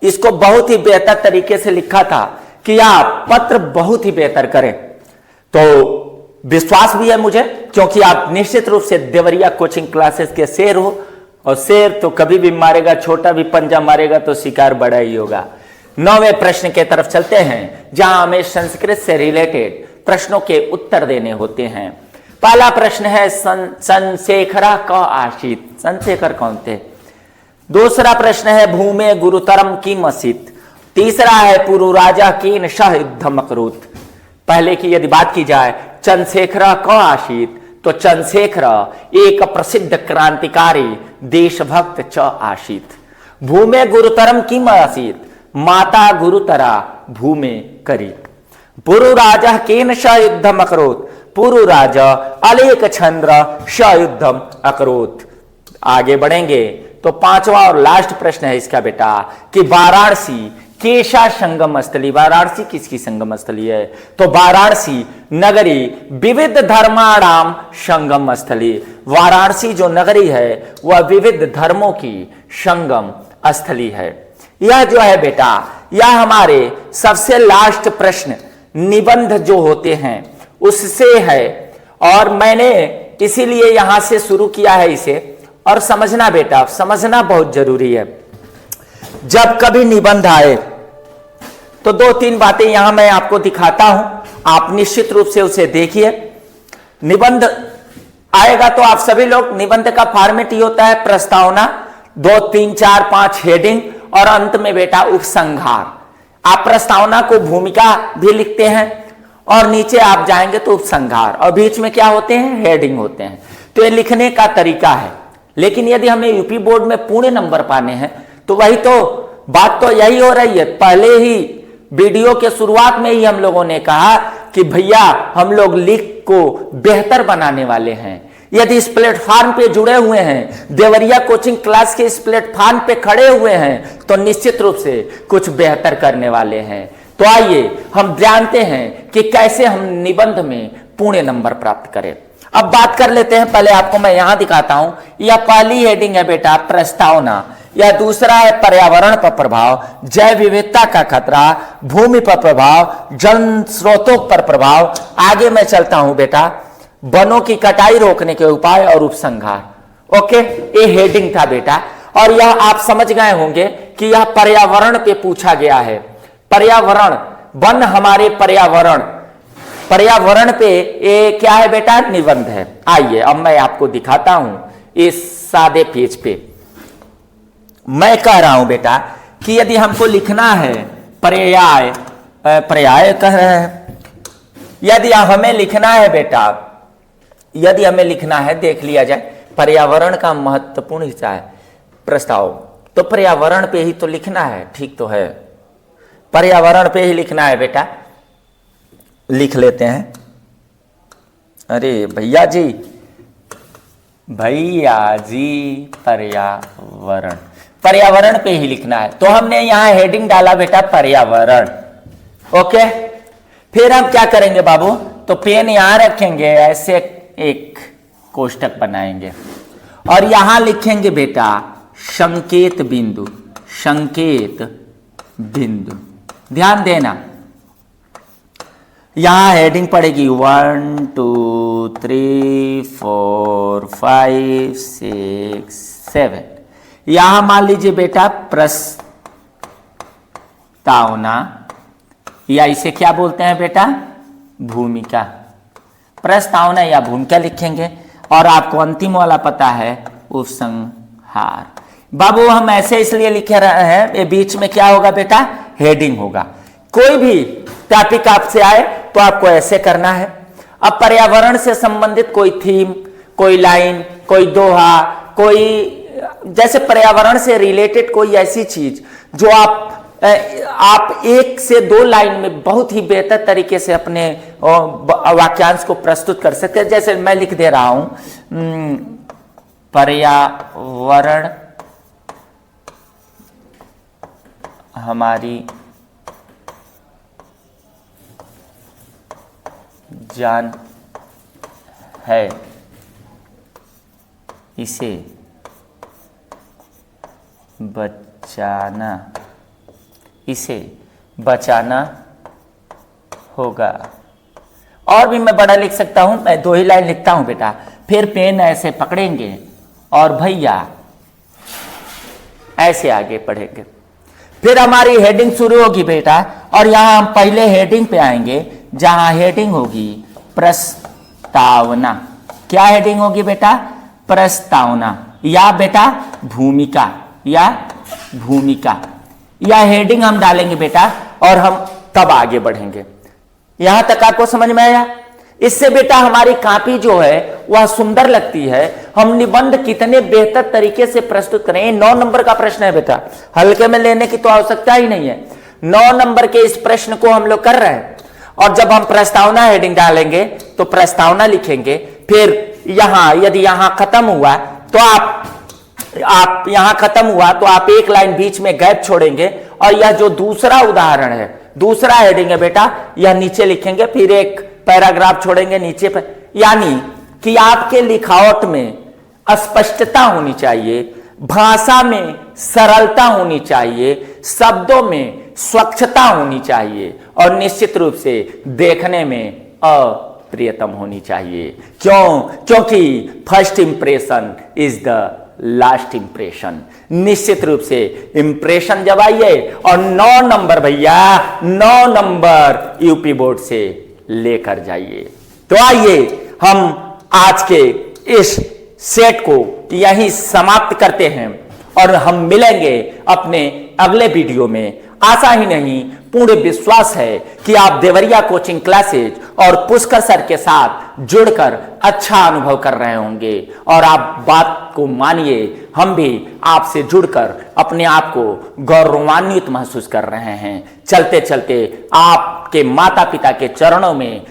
इसको बहुत ही बेहतर तरीके से लिखा था कि आप पत्र बहुत ही बेहतर करें। तो विश्वास भी है मुझे, क्योंकि आप निश्चित रूप से देवरिया कोचिंग क्लासेस के शेर हो, और शेर तो कभी भी मारेगा, छोटा भी पंजा मारेगा तो शिकार बड़ा ही होगा। 9वें प्रश्न के तरफ चलते हैं, जहां हमें संस्कृत से रिलेटेड प्रश्नों के उत्तर देने होते हैं। पहला प्रश्न है संशेखरा का आशित, संशेखर कौन थे? दूसरा प्रश्न है भूमे गुरुतरम की मसित। तीसरा है पुरु राजा कीन शाह युद्धम अकरूत। पहले की यदि बात की जाए चंद्रशेखर का आशित, तो चंद्रशेखर एक प्रसिद्ध क्रांतिकारी देशभक्त च आशित। भूमे गुरुतरम की मसित, माता गुरुतरा भूमे करी। पुरु राजा केन शाह युद्धम अकरोत, पुरु राजा अलेक चंद्र शाह युद्धम अकरोत। आगे बढ़ेंगे तो पांचवा और लास्ट प्रश्न है इसका बेटा कि वाराणसी केशा संगम स्थली। वाराणसी किसकी संगम स्थली है? तो वाराणसी नगरी विविध धर्माणाम संगम स्थली। वाराणसी जो नगरी है वह विविध धर्मों की संगम स्थली है। यह जो है बेटा, यह हमारे सबसे लास्ट प्रश्न निबंध जो होते हैं उससे है, और मैंने इसीलिए यहां से शुरू किया है इसे। और समझना बेटा, समझना बहुत जरूरी है। जब कभी निबंध आए तो 2-3 बातें यहां मैं आपको दिखाता हूं, आप निश्चित रूप से उसे देखिए। निबंध आएगा तो आप सभी लोग, निबंध का फॉर्मेट ही होता है प्रस्तावना, 2, 3, 4, 5 हेडिंग और अंत में बेटा उपसंहार। आप प्रस्तावना को भूमिका भी लिखते हैं और नीचे आप जाएंगे तो उपसंहार, और बीच में क्या होते हैं? हेडिंग होते हैं। तो ये लिखने का तरीका है। लेकिन यदि हमें यूपी बोर्ड में पूर्ण नंबर पाने हैं तो वही तो बात तो यही हो रही है। पहले ही वीडियो के शुरुआत में ही हम लोगों ने कहा कि भैया हम लोग लिख को बेहतर बनाने वाले हैं। यदि इस प्लेटफॉर्म पे जुड़े हुए हैं, देवरिया कोचिंग क्लास के इस प्लेटफॉर्म पे खड़े हुए हैं, तो निश्चित रूप से कुछ बेहतर करने वाले हैं। तो आइए हम जानते हैं कि कैसे हम निबंध में पूर्ण नंबर प्राप्त करें। अब बात कर लेते हैं, पहले आपको मैं यहां दिखाता हूं। यह पहली हेडिंग है बेटा प्रस्तावना। यह दूसरा है पर्यावरण पर प्रभाव, जैव विविधता का खतरा, भूमि पर प्रभाव, जल स्रोतों पर प्रभाव। आगे मैं चलता हूं बेटा, वनों की कटाई रोकने के उपाय और उपसंहार। ओके, ये हेडिंग था बेटा। और यह आप समझ गए होंगे कि यह पर्यावरण पे पूछा गया है। पर्यावरण, वन हमारे पर्यावरण, पर्यावरण पे ये क्या है बेटा? निबंध है। आइए अब मैं आपको दिखाता हूं इस सादे पेज पे। मैं कह रहा हूं बेटा कि यदि हमको लिखना है पर्याय, पर्याय कह रहे हैं, यदि हमें लिखना है बेटा, यदि हमें लिखना है, देख लिया जाए पर्यावरण का महत्वपूर्ण हिस्सा है प्रस्ताव, तो पर्यावरण पे ही तो लिखना है। ठीक तो है, पर्यावरण पे ही लिखना है बेटा। लिख लेते हैं। अरे भैया जी, भैया जी, पर्यावरण, पर्यावरण पे ही लिखना है। तो हमने यहां हेडिंग डाला बेटा पर्यावरण। ओके, फिर हम क्या करेंगे बाबू? तो पेन यहां रखेंगे, ऐसे एक कोष्टक बनाएंगे और यहां लिखेंगे बेटा संकेत बिंदु, संकेत बिंदु। ध्यान देना, यहां हेडिंग पड़ेगी 1 2 3 4 5 6 7। यहां मान लीजिए बेटा प्रस्तावना, या इसे क्या बोलते हैं बेटा? भूमिका। प्रस्तावना या भूमिका लिखेंगे और आपको अंतिम वाला पता है उपसंहार। बाबू हम ऐसे इसलिए लिख रहे हैं, ये बीच में क्या होगा बेटा? हेडिंग होगा। कोई भी टॉपिक आपसे आए तो आपको ऐसे करना है। अब पर्यावरण से संबंधित कोई थीम, कोई लाइन, कोई दोहा, कोई जैसे पर्यावरण से रिलेटेड कोई ऐसी चीज जो आप 1 से 2 लाइन में बहुत ही बेहतर तरीके से अपने वाक्यांश को प्रस्तुत कर सकते हैं। जैसे मैं लिख दे रहा हूं पर्यावरण हमारी जान है, इसे बचाना, इसे बचाना होगा। और भी मैं बड़ा लिख सकता हूं, मैं 2 ही लाइन लिखता हूं बेटा। फिर पेन ऐसे पकड़ेंगे और भैया ऐसे आगे पढ़ेंगे। फिर हमारी हेडिंग शुरू होगी बेटा, और यहां हम पहले हेडिंग पे आएंगे, जहां हेडिंग होगी प्रस्तावना। क्या हेडिंग होगी बेटा? प्रस्तावना, या बेटा भूमिका, या भूमिका। यह हेडिंग हम डालेंगे बेटा, और हम तब आगे बढ़ेंगे। यहां तक आपको समझ में आया? इससे बेटा हमारी कॉपी जो है वह सुंदर लगती है। हम निबंध कितने बेहतर तरीके से प्रस्तुत करें। 9 नंबर का प्रश्न है बेटा, हल्के में लेने की तो आवश्यकता ही नहीं है। 9 नंबर के इस प्रश्न को हम लोग कर रहे हैं, और जब हम प्रस्तावना हेडिंग डालेंगे तो प्रस्तावना लिखेंगे। फिर यहां यदि यहां खत्म हुआ तो आप यहां खत्म हुआ तो आप एक लाइन बीच में गैप छोड़ेंगे, और यह जो दूसरा उदाहरण है, दूसरा हेडिंग है बेटा, यह नीचे लिखेंगे, फिर एक पैराग्राफ छोड़ेंगे नीचे पर। यानी कि आपके लिखावट में स्पष्टता होनी चाहिए, भाषा में सरलता होनी चाहिए, शब्दों में स्वच्छता होनी चाहिए, और निश्चित रूप से देखने में अप्रियतम होनी चाहिए। क्यों? क्योंकि first impression is the last impression. निश्चित रूप से इंप्रेशन जब आइए, और 9 नंबर भैया, 9 नंबर यूपी बोर्ड से लेकर जाइए। तो आइए हम आज के इस सेट को यहीं समाप्त करते हैं, और हम मिलेंगे अपने अगले वीडियो में। आशा ही नहीं, पूर्ण विश्वास है कि आप देवरिया कोचिंग क्लासेज और पुष्कर सर के साथ जुड़कर अच्छा अनुभव कर रहे होंगे, और आप बात को मानिए, हम भी आपसे जुड़कर अपने आप को गौरवान्वित महसूस कर रहे हैं। चलते चलते आपके माता पिता के चरणों में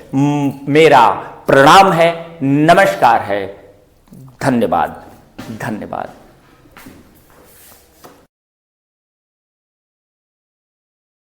मेरा प्रणाम है, नमस्कार है। धन्यवाद, धन्यवाद।